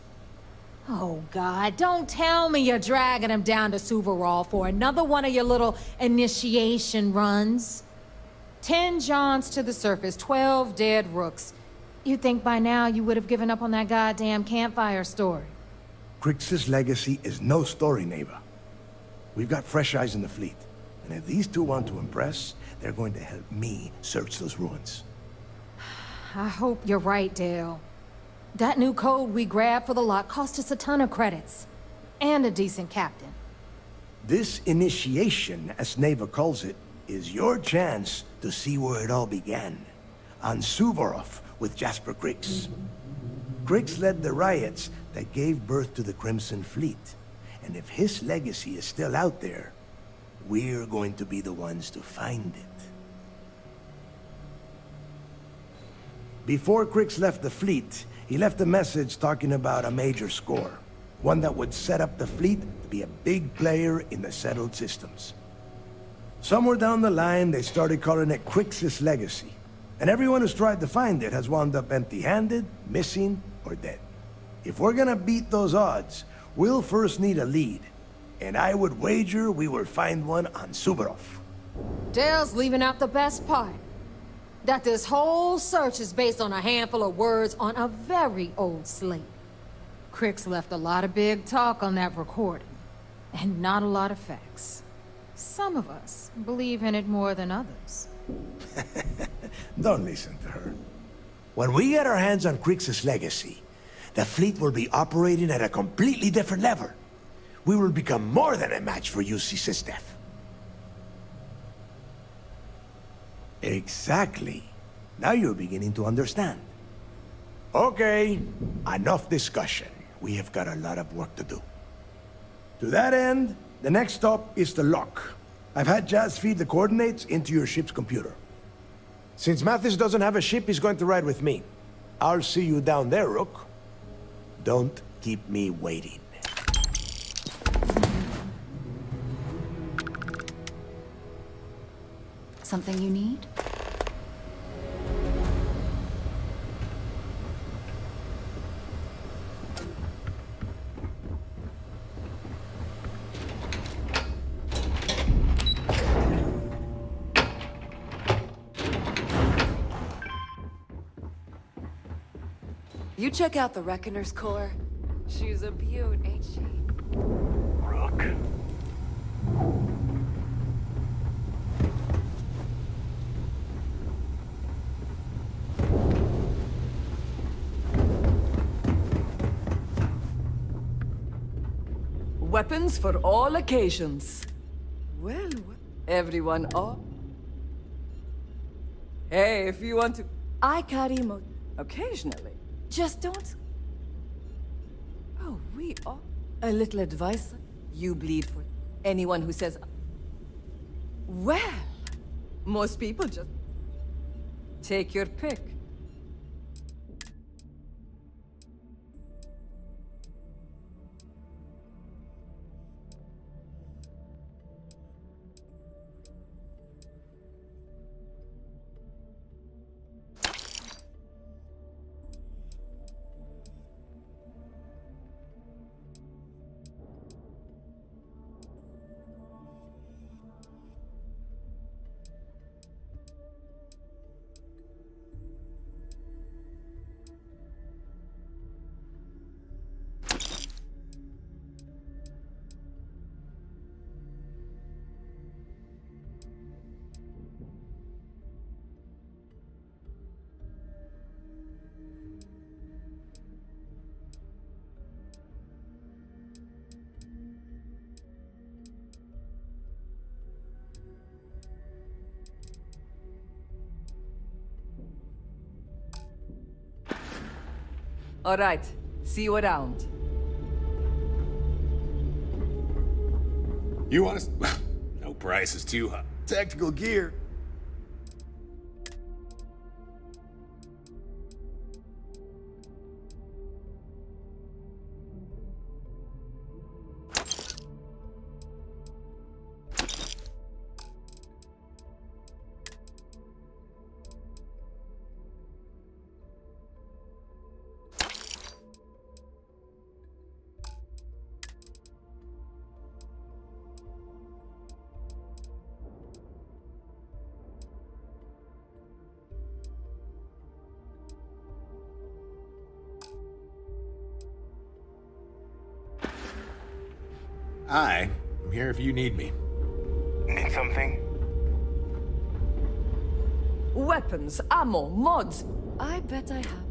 Oh, God, don't tell me you're dragging him down to Suvorov for another one of your little initiation runs. 10 Johns to the surface, 12 dead rooks. You'd think by now you would have given up on that goddamn campfire story. Crix's legacy is no story, Neva. We've got fresh eyes in the fleet. And if these two want to impress, they're going to help me search those ruins. I hope you're right, Dale. That new code we grabbed for the lot cost us a ton of credits. And a decent captain. This initiation, as Neva calls it, is your chance to see where it all began. On Suvorov with Jasper Crix. Crix led the riots that gave birth to the Crimson Fleet. And if his legacy is still out there, we're going to be the ones to find it. Before Crix left the fleet, he left a message talking about a major score. One that would set up the fleet to be a big player in the settled systems. Somewhere down the line, they started calling it Crix's legacy. And everyone who's tried to find it has wound up empty-handed, missing, or dead. If we're gonna beat those odds, we'll first need a lead. And I would wager we will find one on Suvorov. Dale's leaving out the best part. That this whole search is based on a handful of words on a very old slate. Crix left a lot of big talk on that recording, and not a lot of facts. Some of us believe in it more than others. Don't listen to her. When we get our hands on Crix's legacy, the fleet will be operating at a completely different level. We will become more than a match for UC Systef. Exactly. Now you're beginning to understand. Okay, enough discussion. We have got a lot of work to do. To that end, the next stop is the lock. I've had Jazz feed the coordinates into your ship's computer. Since Mathis doesn't have a ship, he's going to ride with me. I'll see you down there, Rook. Don't keep me waiting. Something you need? You check out the Reckoner's core. She's a beaut, ain't she? Rook. Weapons for all occasions. Well, everyone up. Hey, if you want to... I carry occasionally. Just don't... Oh, we are... A little advice. You bleed for anyone who says... Well, most people just... Take your pick. All right. See you around. You want us? No price is too high. Tactical gear. I'm here if you need me. Need something? Weapons, ammo, mods. I bet I have.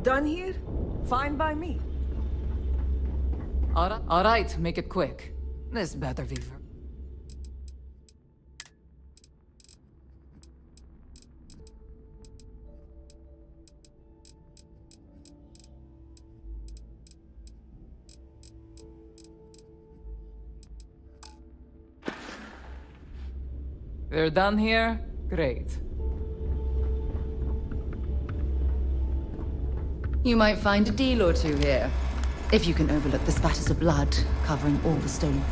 Done here? Fine by me. All right, make it quick. This better be We're done here? Great. You might find a deal or two here. If you can overlook the spatters of blood covering all the stolen.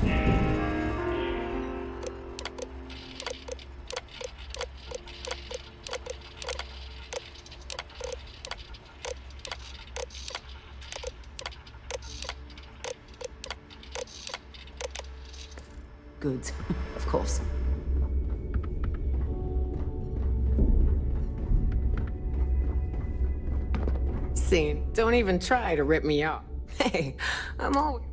Good, of course. See, don't even try to rip me off. Hey, I'm always...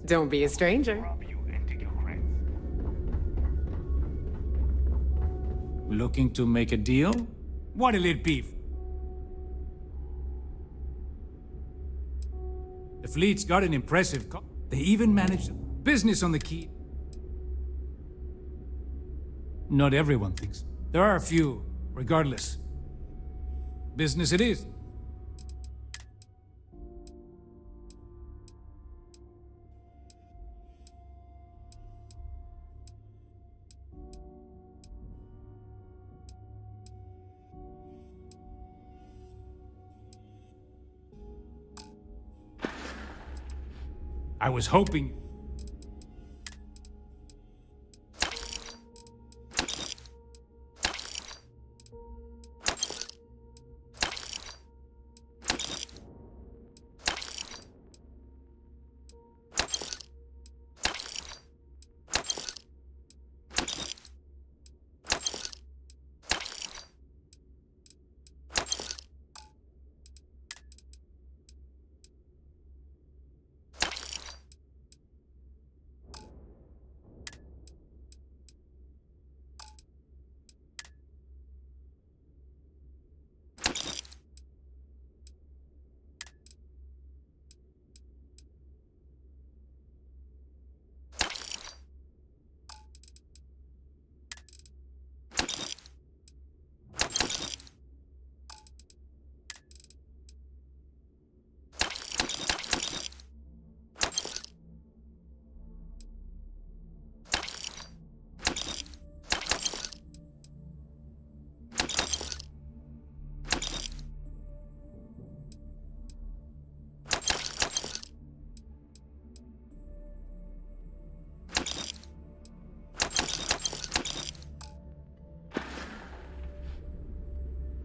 Don't be a stranger. Looking to make a deal? What'll it be? The fleet's got an impressive They even managed business on the key. Not everyone thinks. There are a few, regardless. Business it is. I was hoping...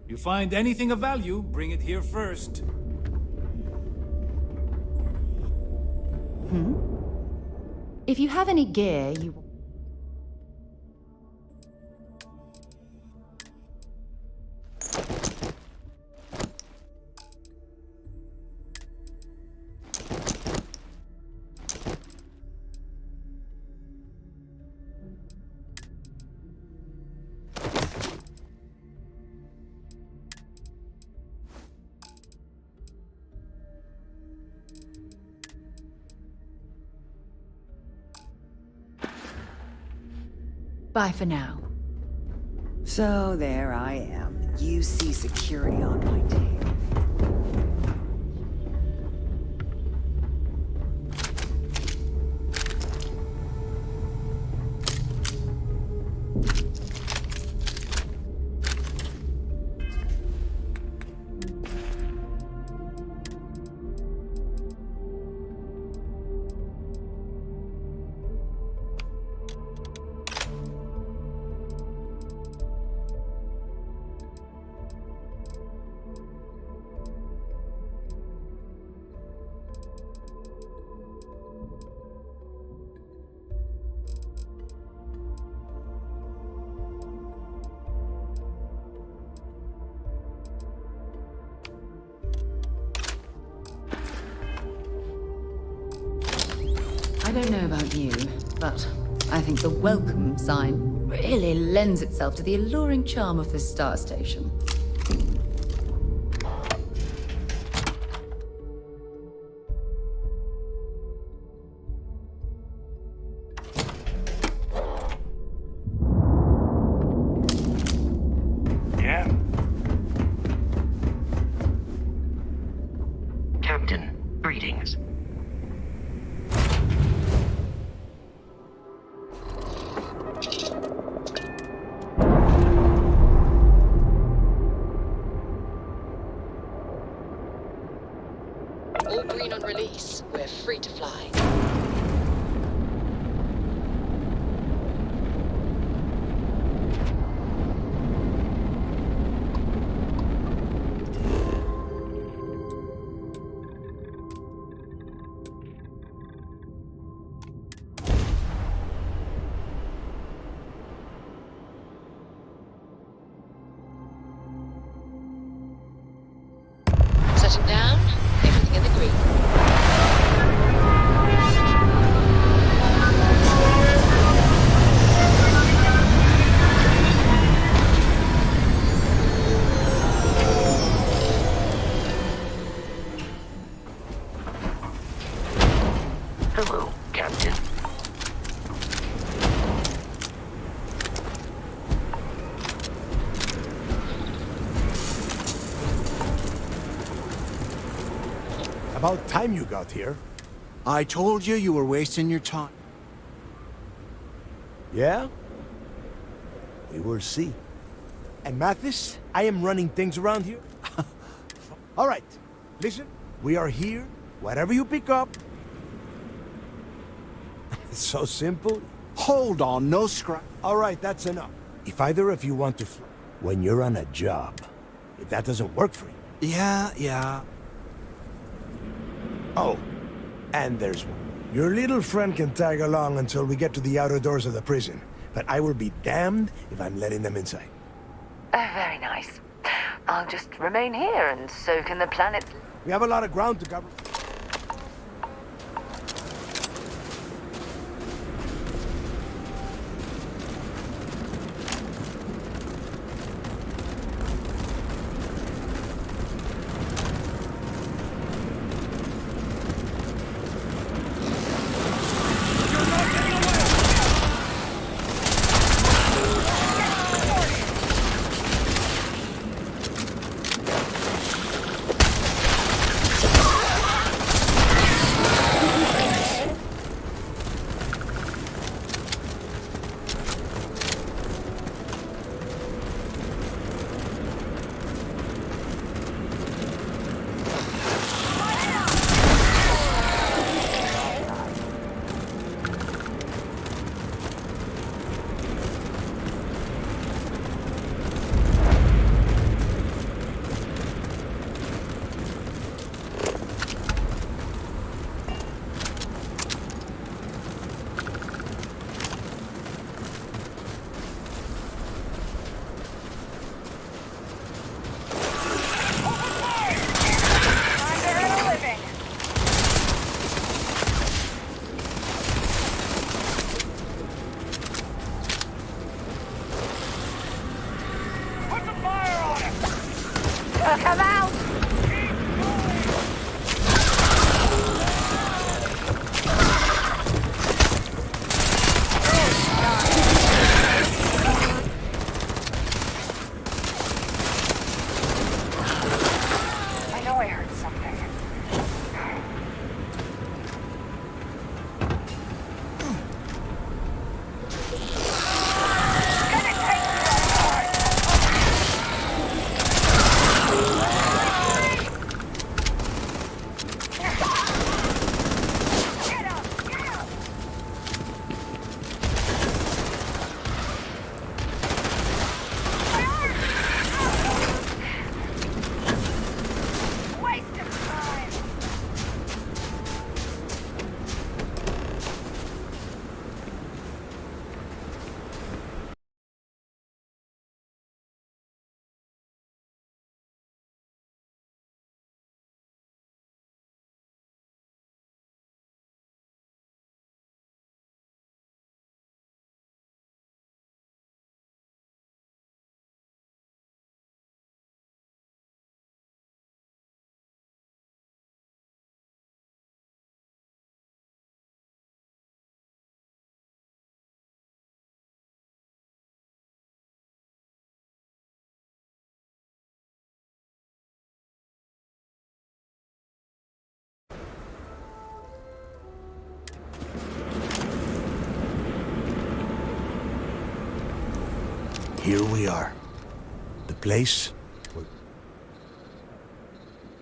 You find anything of value, bring it here first. If you have any gear you... Bye for now. So there I am. UC security on my tail. I don't know about you, but I think the welcome sign really lends itself to the alluring charm of this star station. Yeah. Captain, greetings. All green on release. We're free to fly. Setting down. Everything in the green. Hello, Captain. About time you got here. I told you you were wasting your time. Yeah? We will see. And Mathis, I am running things around here. All right, listen, we are here. Whatever you pick up. It's so simple. Hold on, no scrap. All right, that's enough. If either of you want to fly, when you're on a job, if that doesn't work for you. Yeah. Oh, and there's one. Your little friend can tag along until we get to the outer doors of the prison, but I will be damned if I'm letting them inside. Very nice. I'll just remain here and soak in the planet's... We have a lot of ground to cover. Come out! I know I heard something. Here we are. The place.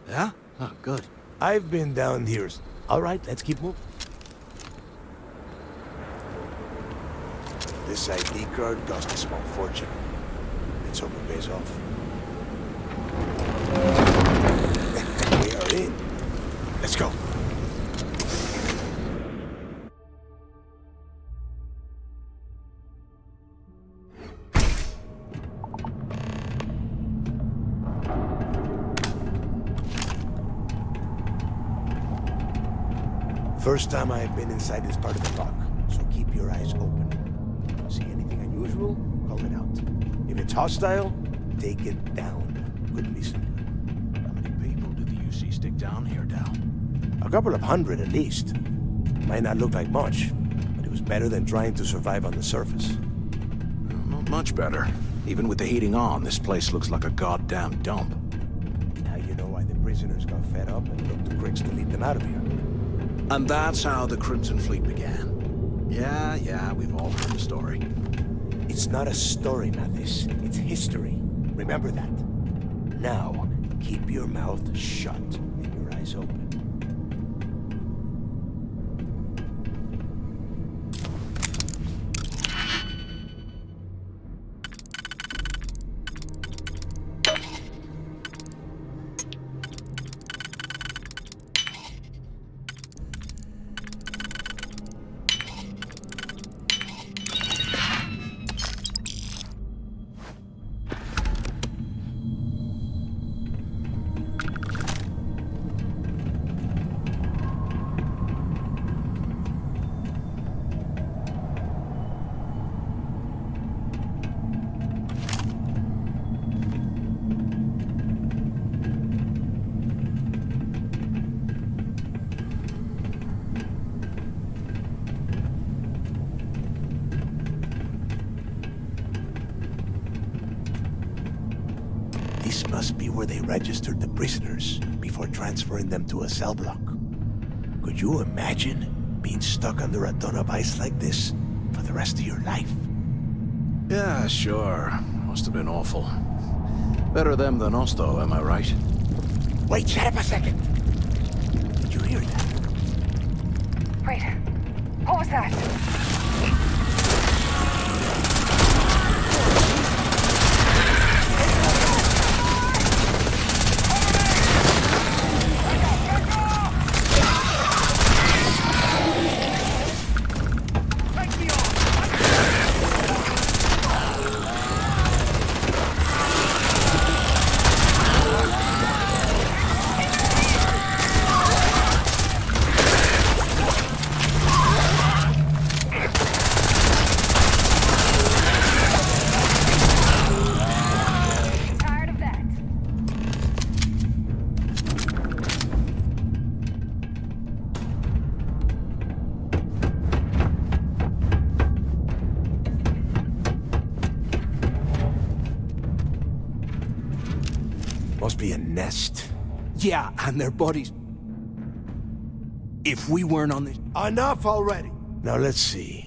Yeah? Oh, good. I've been down here. All right, let's keep moving. This ID card cost a small fortune. Let's hope it pays off. We are in. Let's go. First time I've been inside this part of the dock, so keep your eyes open. See anything unusual? Call it out. If it's hostile, take it down. Couldn't be simpler. How many people do the UC stick down here, Dal? A couple of hundred at least. Might not look like much, but it was better than trying to survive on the surface. Not much better. Even with the heating on, this place looks like a goddamn dump. Now you know why the prisoners got fed up and looked to Griggs to lead them out of here. And that's how the Crimson Fleet began. Yeah, we've all heard the story. It's not a story, Mathis. It's history. Remember that. Now, keep your mouth shut and your eyes open. This must be where they registered the prisoners before transferring them to a cell block. Could you imagine being stuck under a ton of ice like this for the rest of your life? Yeah, sure. Must have been awful. Better them than us, though, am I right? Wait, shut up a second. Did you hear that? Wait, what was that? Must be a nest. Yeah, and their bodies. If we weren't on this... Enough already! Now let's see.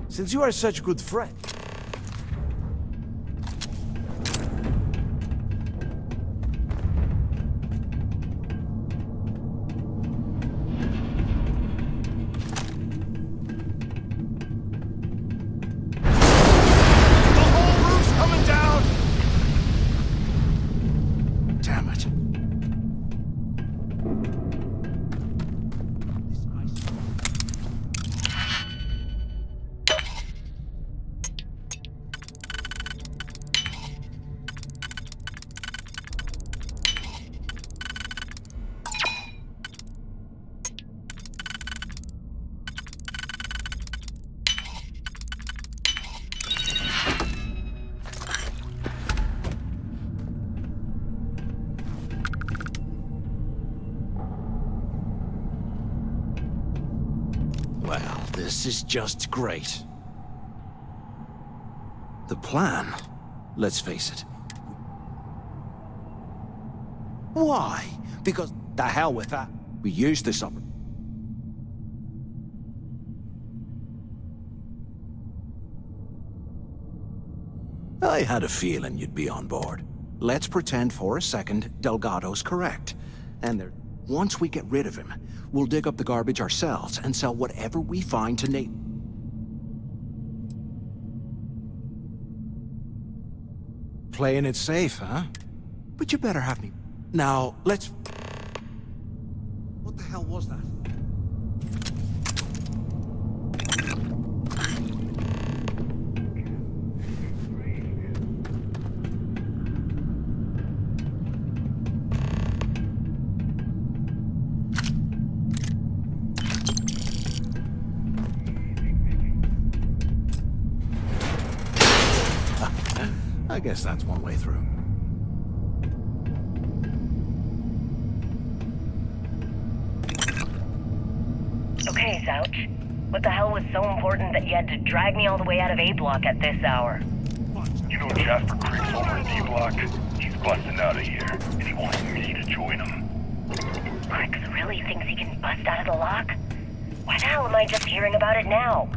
Since you are such good friends... Well, this is just great. The plan, let's face it. Why? Because the hell with that. We use this up. I had a feeling you'd be on board. Let's pretend for a second Delgado's correct. And once we get rid of him, we'll dig up the garbage ourselves and sell whatever we find to Nate. Playing it safe, huh? But you better have me. Now, let's... What the hell was that? I guess that's one way through. Okay, Zouch. What the hell was so important that you had to drag me all the way out of A Block at this hour? You know Jasper Creek's over in D Block? He's busting out of here, and he wants me to join him. Cricks really thinks he can bust out of the lock? Why the hell am I just hearing about it now?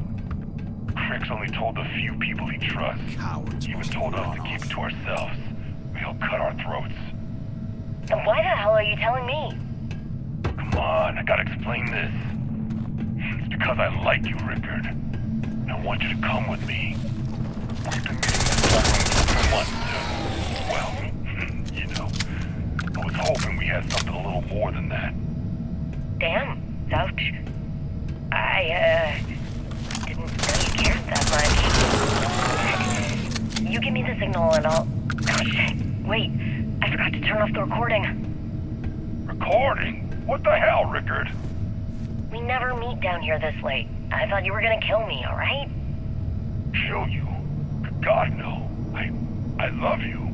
Crick's only told the few people he trusts. Cowards. He even told us to keep it to ourselves. Or he'll cut our throats. Then why the hell are you telling me? Come on, I gotta explain this. It's because I like you, Rickard. And I want you to come with me. We've been meeting in the room for months now. Well, you know, I was hoping we had something a little more than that. Damn, Zouch. I, didn't know you cared that much. You give me the signal and I'll... Oh, shit. Wait, I forgot to turn off the recording. Recording? What the hell, Rickard? We never meet down here this late. I thought you were gonna kill me, alright? Kill you? God, no. I love you.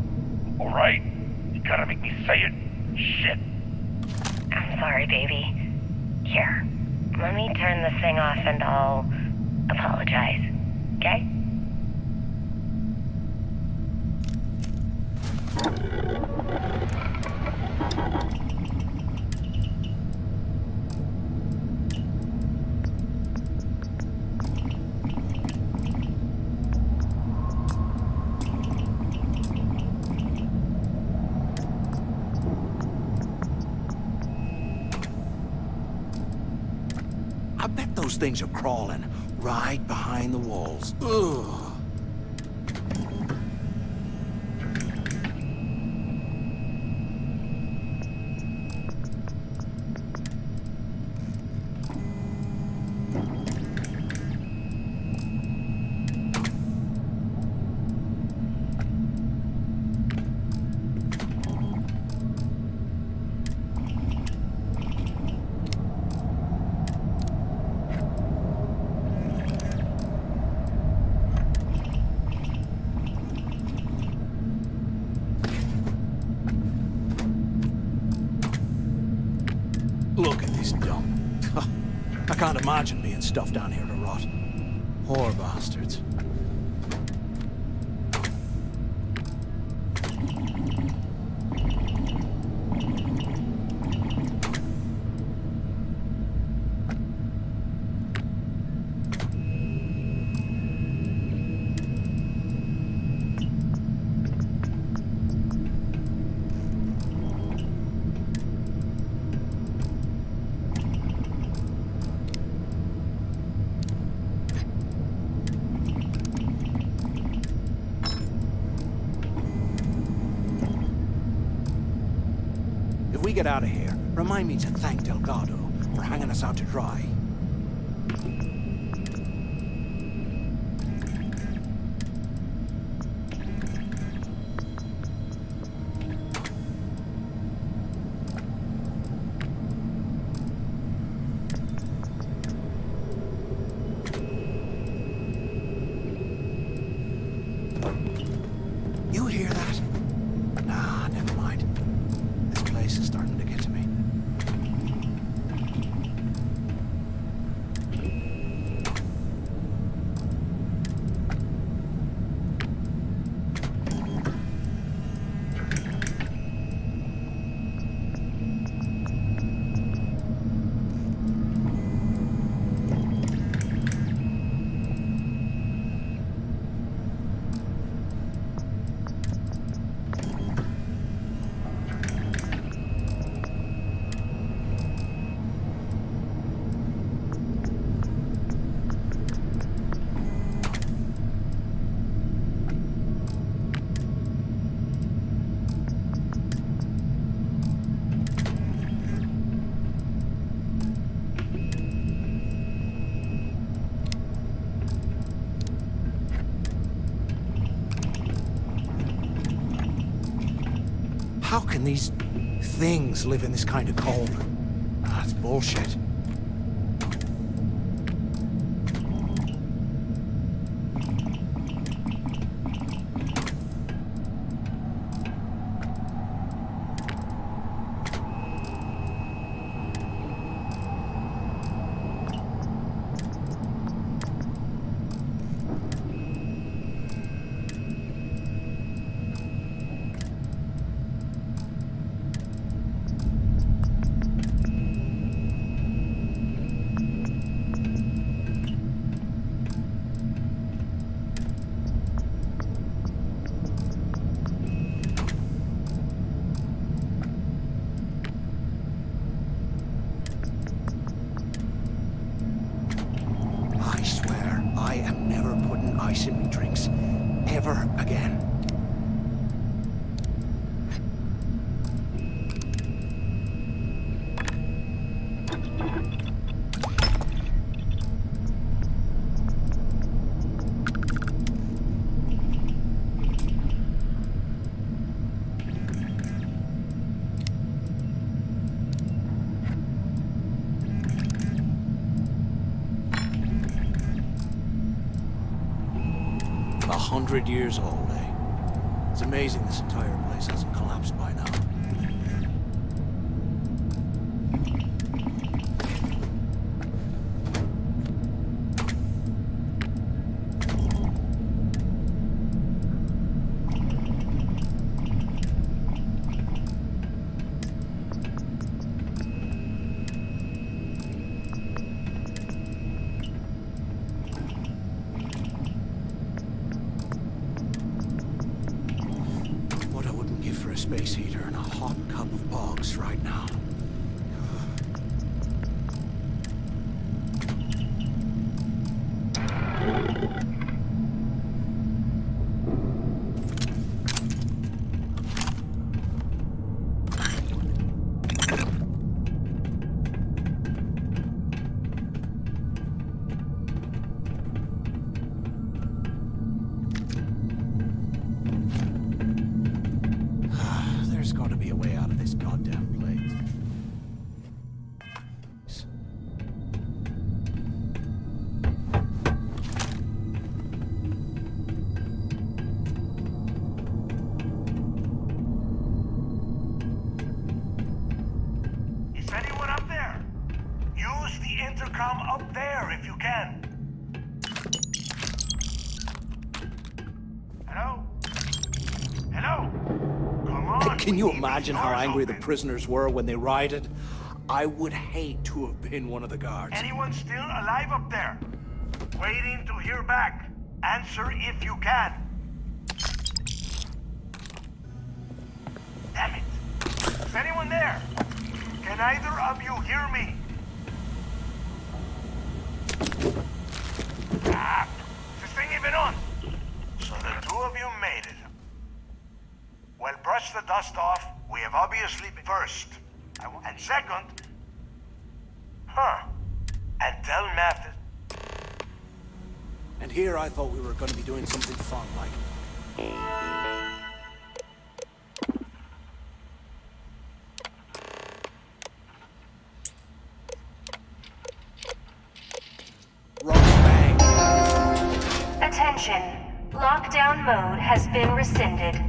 Alright? You gotta make me say it. Shit. I'm sorry, baby. Here, let me turn this thing off and I'll apologize. Okay? I bet those things are crawling right behind the walls. Ugh. Look at this dump. I can't imagine being stuffed down here to rot. Poor bastards. get out of here, remind me to thank Delgado for hanging us out to dry. You hear that? Nah, never mind. This place is starting to get to me. How can these things live in this kind of cold? That's bullshit. I swear, I am never putting ice in me drinks. Ever again. Years old, eh? It's amazing this entire place hasn't collapsed by now. Space heater and a hot cup of bogs right now. There's got to be a way out of this goddamn place. Is anyone up there? Use the intercom up there if you can. Hello? Hello? Come on. Can you imagine how angry the prisoners were when they rioted? I would hate to have been one of the guards. Anyone still alive up there? Waiting to hear back. Answer if you can. Damn it. Is anyone there? Can either of you hear me? Ah, is this thing even on? So the two of you made it. Well, brush the dust off. We have obviously been first. And second, and tell Mathis. And here I thought we were going to be doing something fun, like... Attention. Lockdown mode has been rescinded.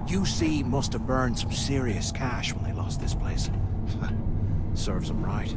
UC must have burned some serious cash when they lost this place. Serves them right.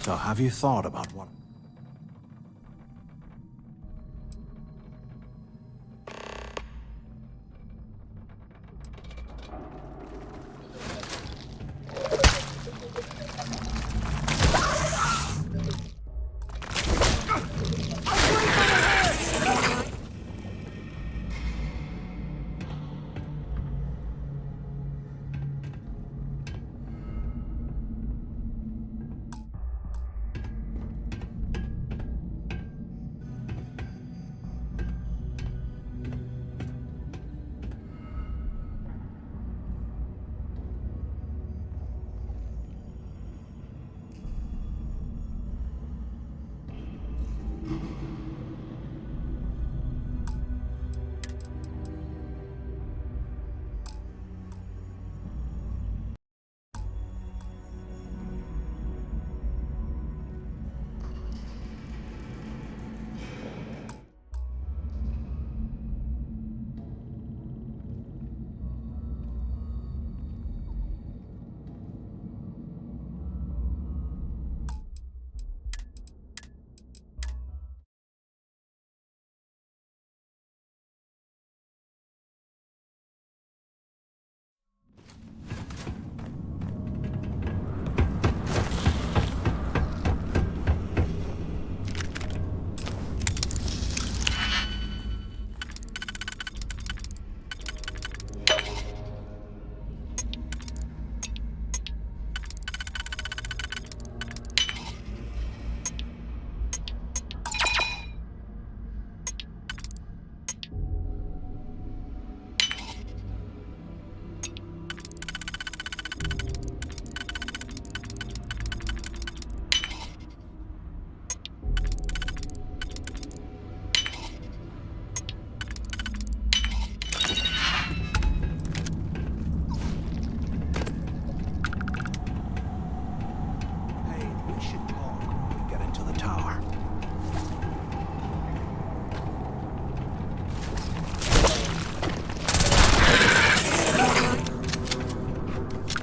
So have you thought about what...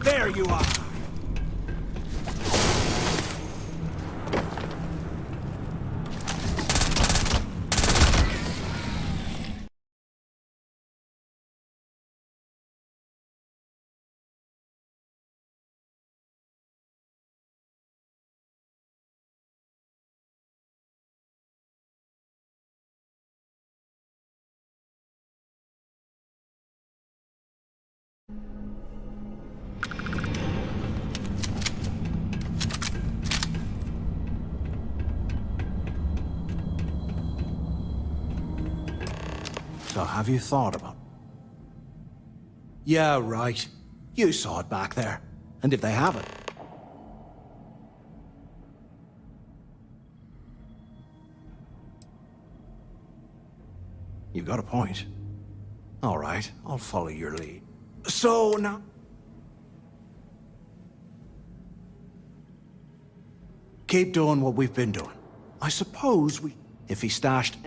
There you are! So have you thought about... Yeah, right. You saw it back there. And if they haven't... You got a point. All right, I'll follow your lead. So now... Keep doing what we've been doing. I suppose we... If he stashed...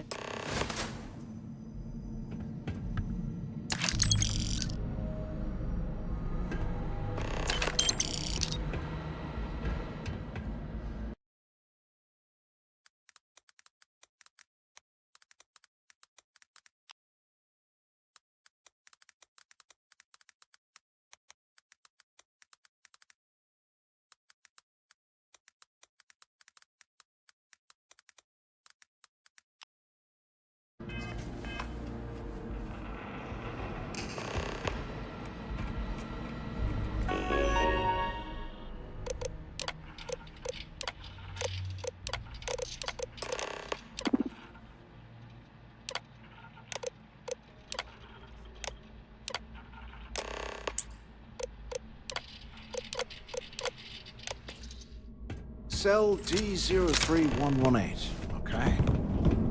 Cell D03118. Okay.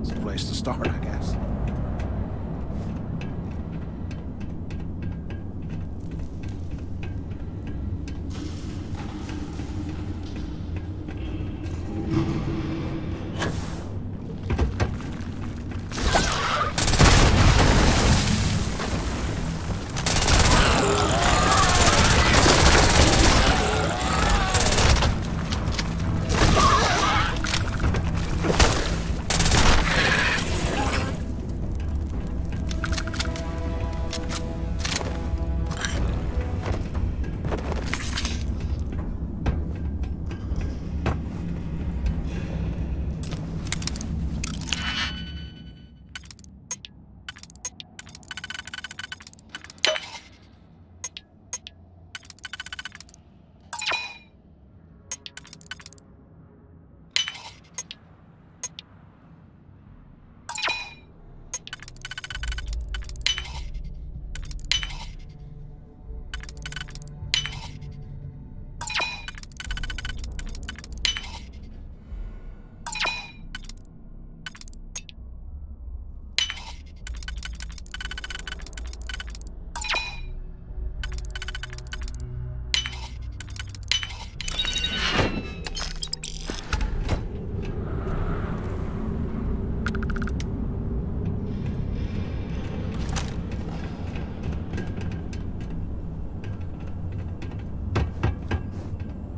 It's a place to start, I guess.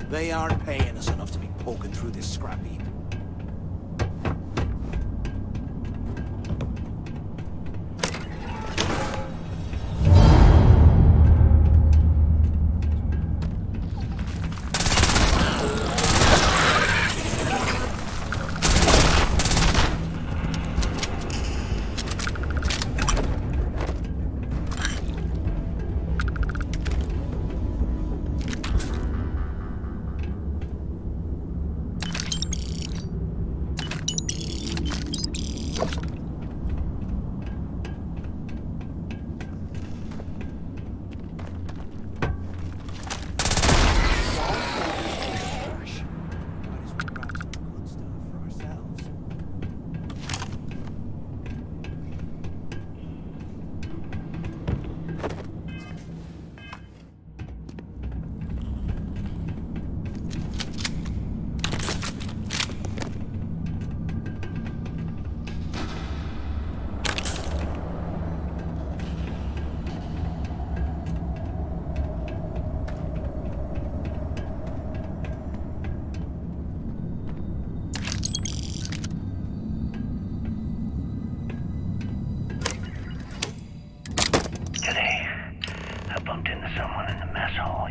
They aren't paying us enough to be poking through this scrap heap.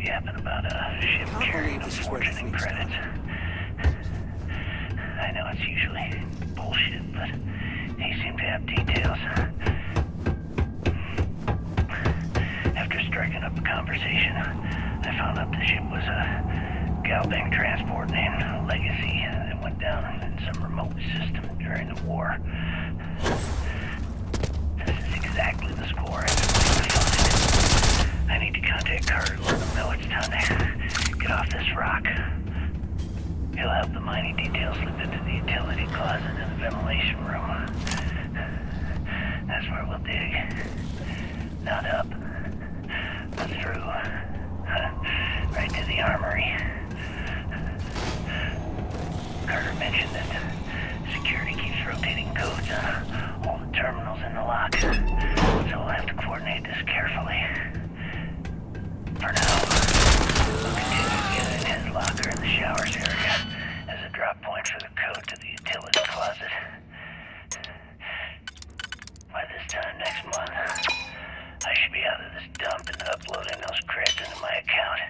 Yapping about a ship carrying unfortunate credits. I know it's usually bullshit, but he seemed to have details. After striking up a conversation, I found out the ship was a Galbang transport named Legacy that went down in some remote system during the war. This is exactly the score I found. I need to contact Carter, let him know it's time to get off this rock. He'll have the mining details slipped into the utility closet in the ventilation room. That's where we'll dig. Not up, but through. Right to the armory. Carter mentioned that security keeps rotating codes on all the terminals in the lock, so we'll have to coordinate this carefully. For now, we'll continue to get in his locker in the showers area as a drop point for the code to the utility closet. By this time next month, I should be out of this dump and uploading those creds into my account.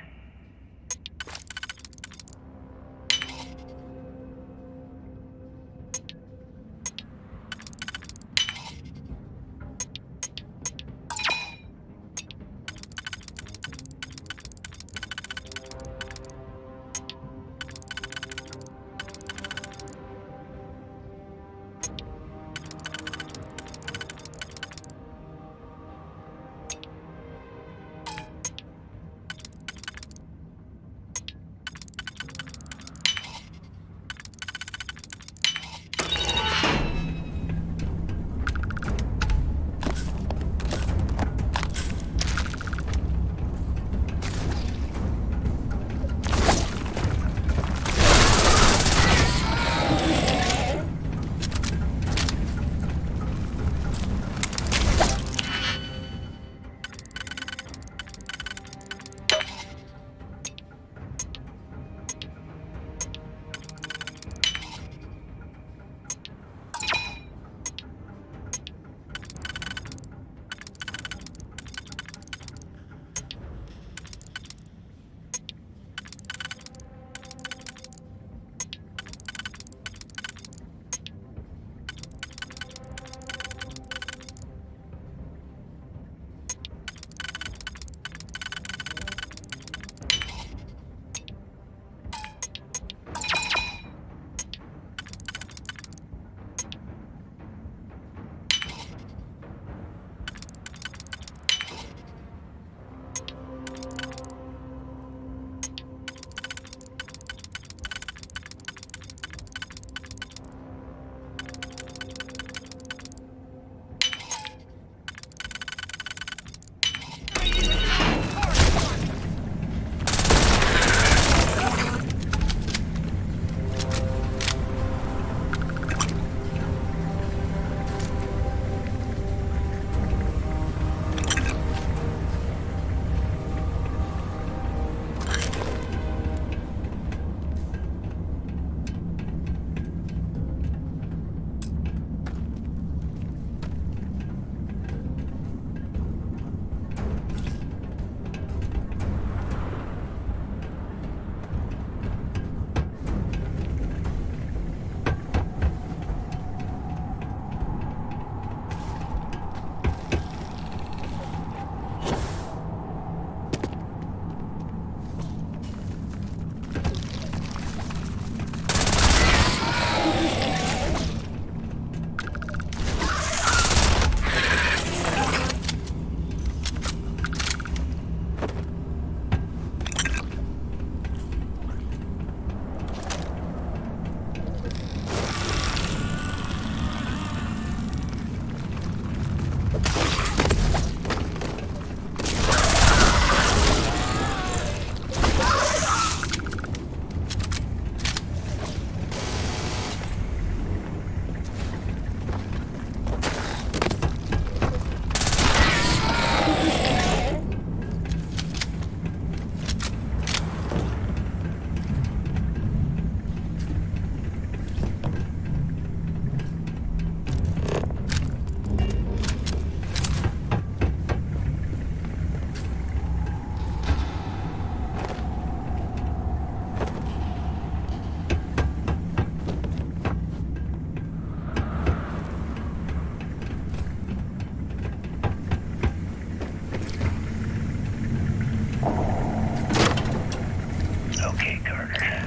Carter.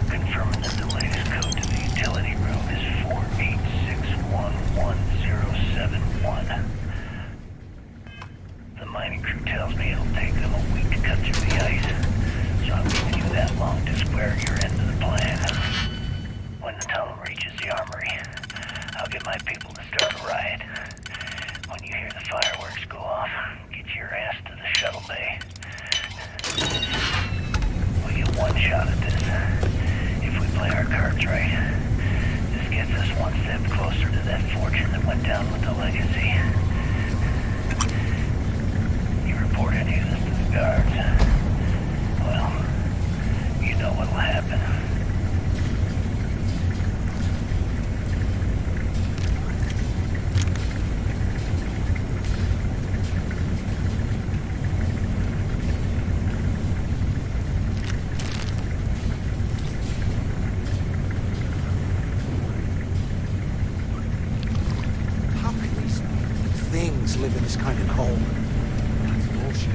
Confirming that the latest code to the utility room is 486111071. The mining crew tells me it'll take them a week to cut through the ice, so I'm giving you that long to square your end of the plan. When the tunnel reaches the armory, I'll get my people to start a riot. When you hear the fireworks go off, get your ass to the shuttle bay. We get one shot at this. If we play our cards right, this gets us one step closer to that fortune that went down with the legacy. You report any of this to the guards, well, you know what'll happen. Live in this kind of cold. That's bullshit.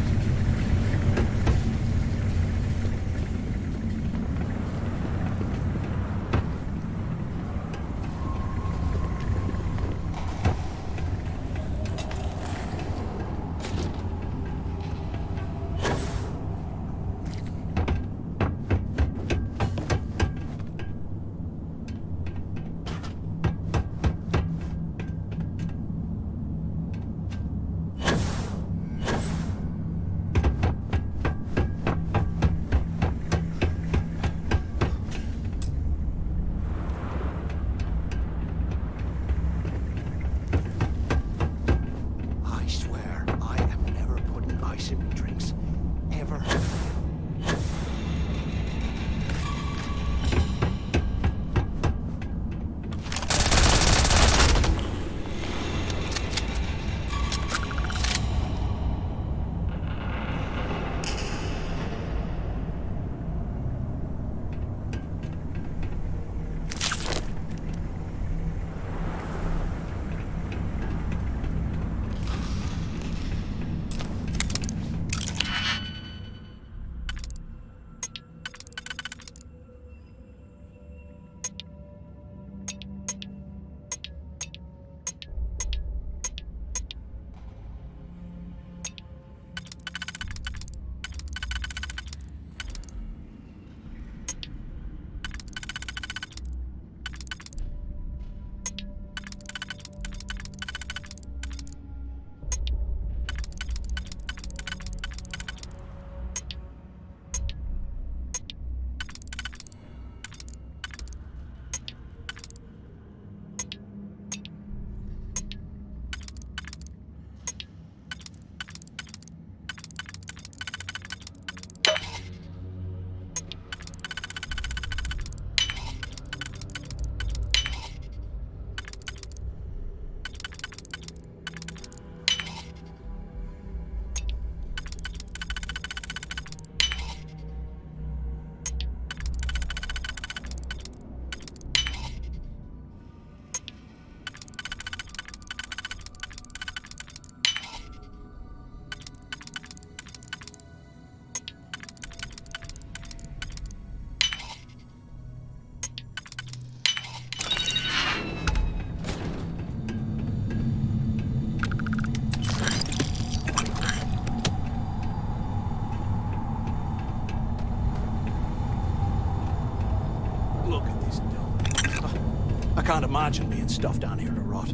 I can't imagine being stuffed down here to rot.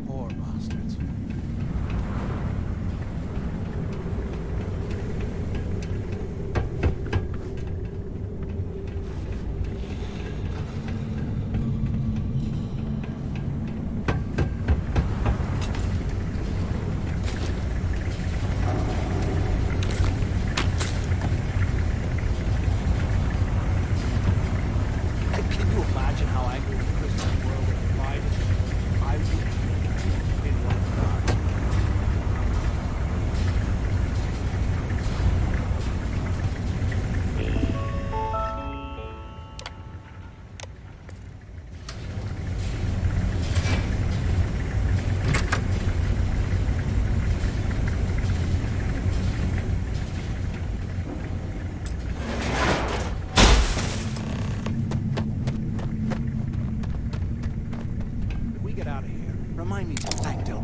Poor bastards. Can you imagine how angry the Christian world would be?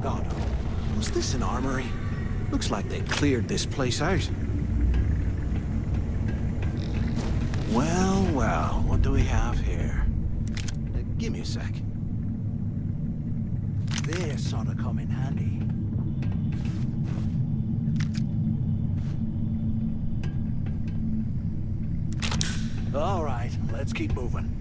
Delgado. Was this an armory? Looks like they cleared this place out. Well, well, what do we have here? Give me a sec. This ought to come in handy. All right, let's keep moving.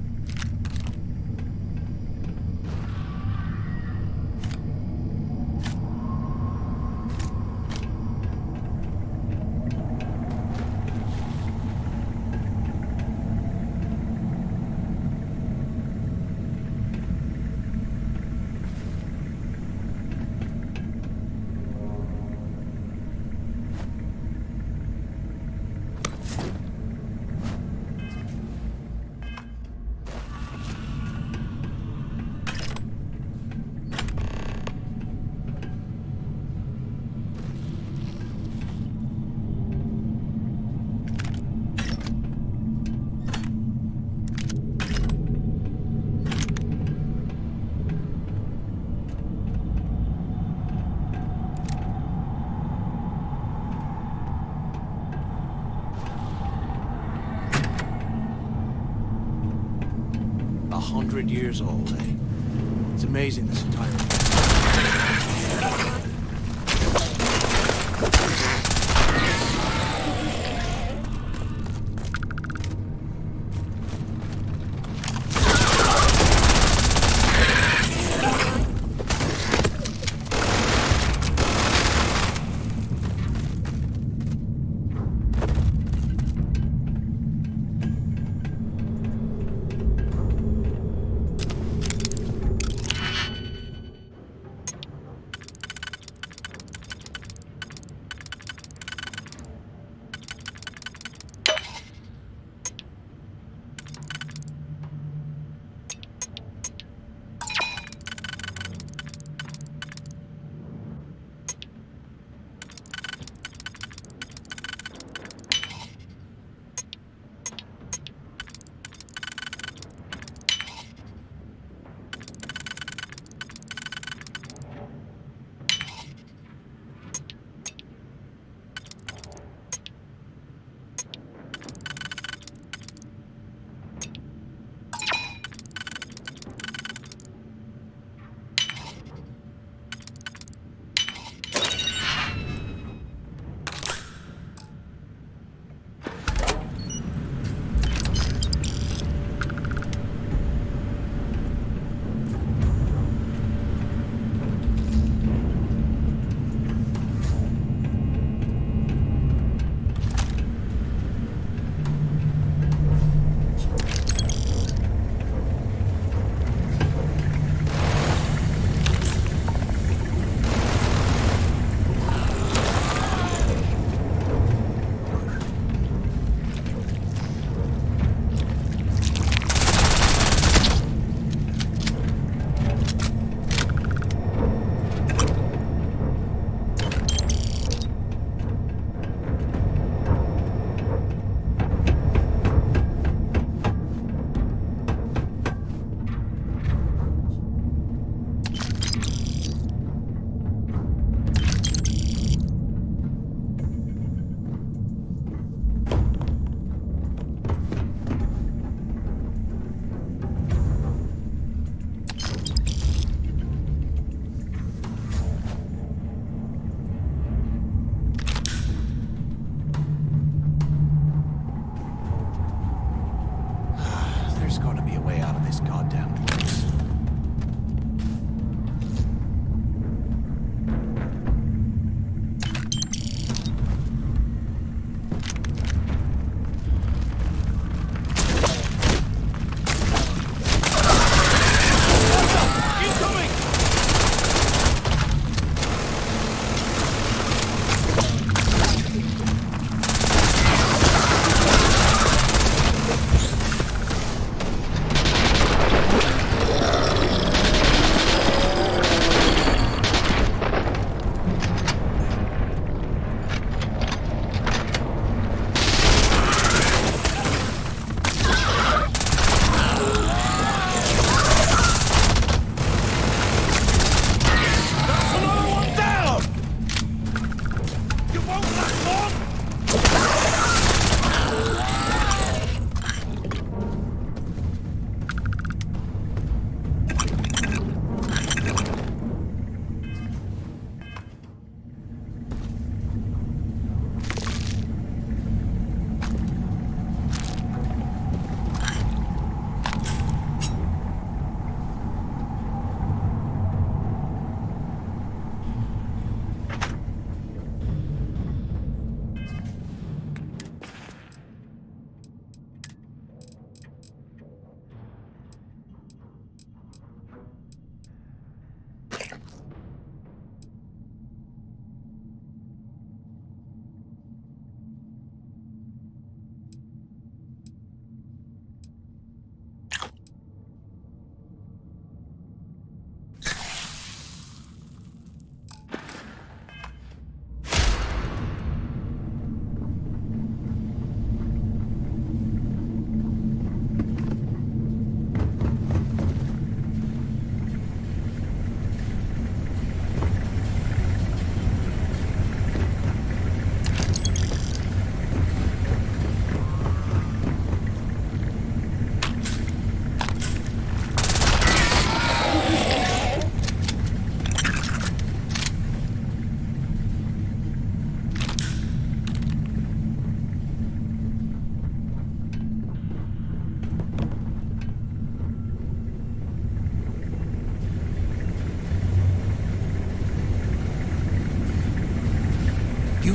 Years old, eh? It's amazing this entire...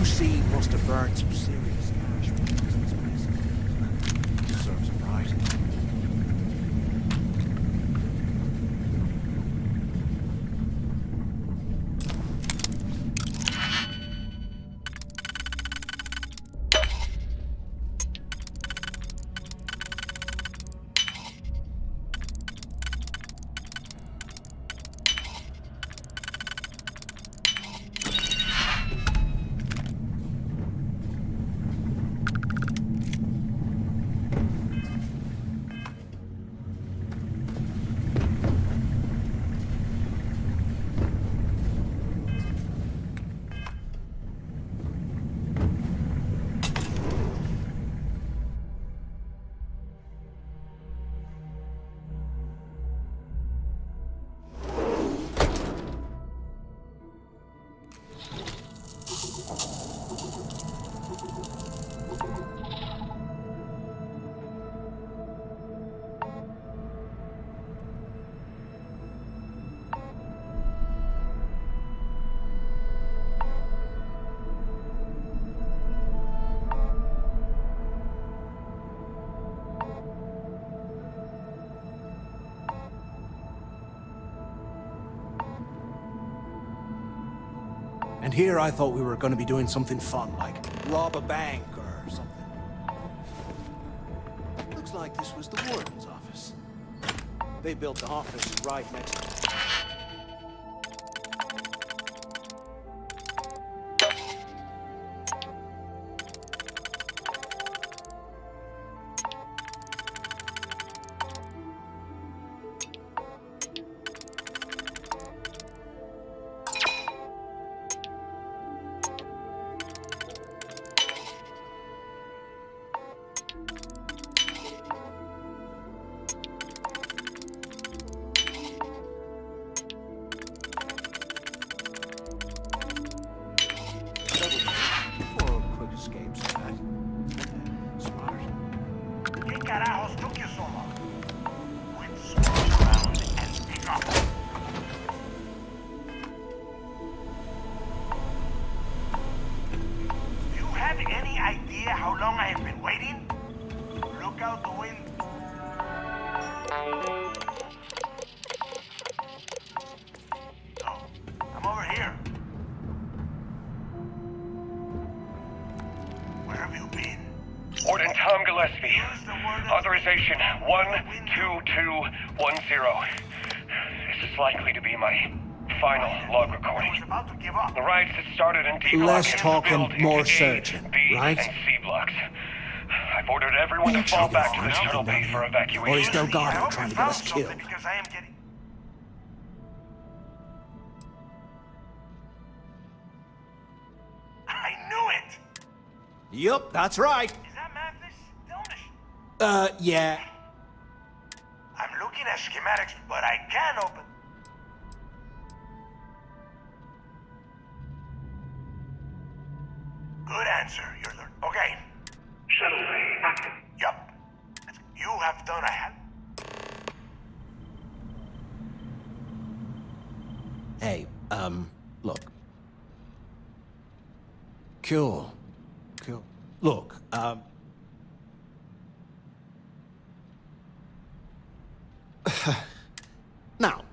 QC must have burned some serious cash. This place serves him right. And here I thought we were going to be doing something fun, like rob a bank or something. Looks like this was the warden's office. They built the office right next to it. Authorization 12210. This is likely to be my final log recording. The riots that started in D block Less have talking, spilled more into A, searching, B, right? and C blocks. I've ordered everyone to fall back to the tunnel bay for evacuation. Or is Delgado trying to get us killed? I knew it! Yup, that's right. Is that map this? Yeah. I'm looking at schematics, but I can open. Good answer, you're the... Okay. Shuttle bay active. Yup. You have done a hell... Hey, look. Cool. Look, now,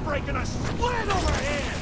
breaking a sweat over here!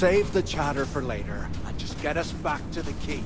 Save the chatter for later, and just get us back to the key.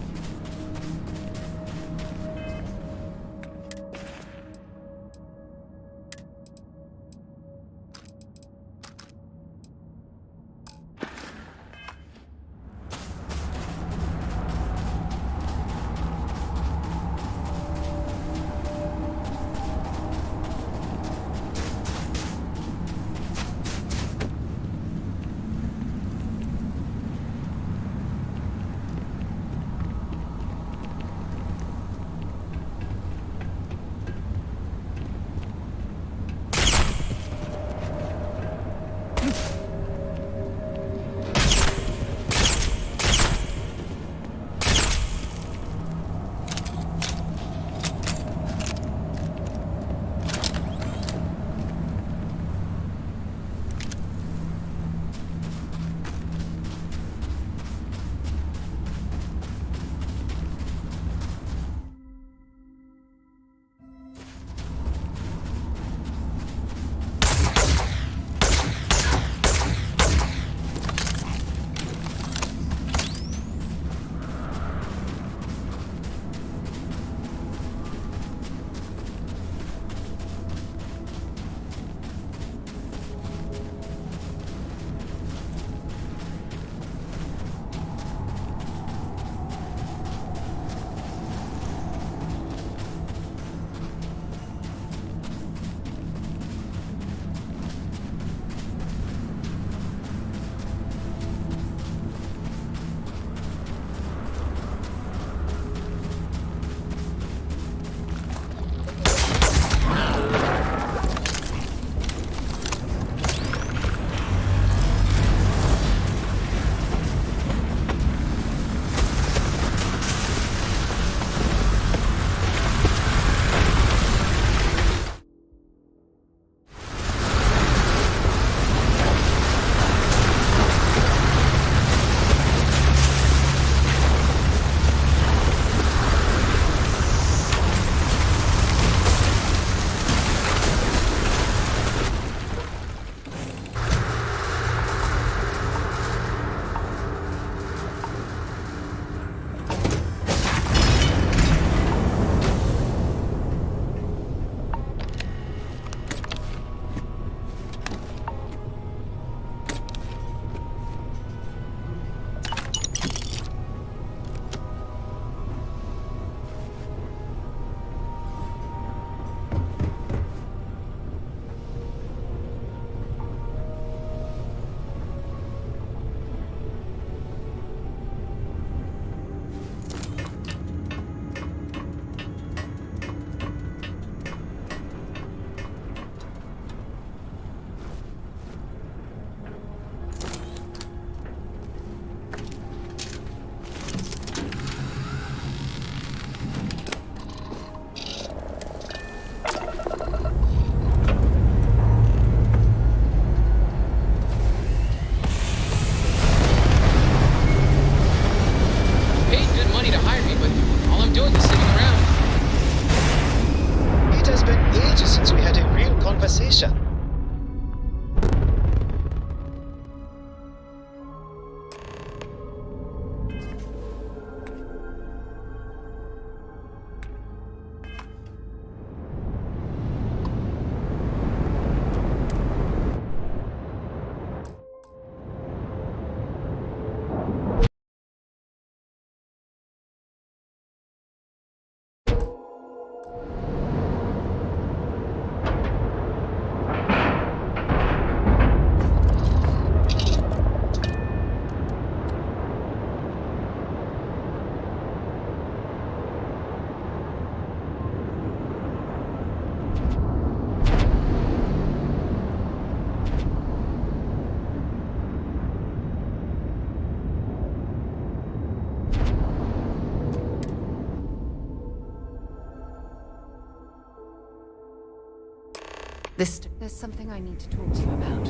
There's something I need to talk to you about.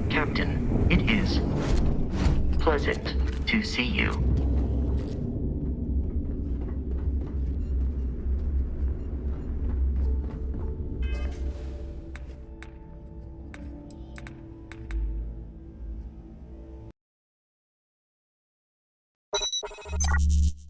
Captain, it is pleasant to see you. Bye.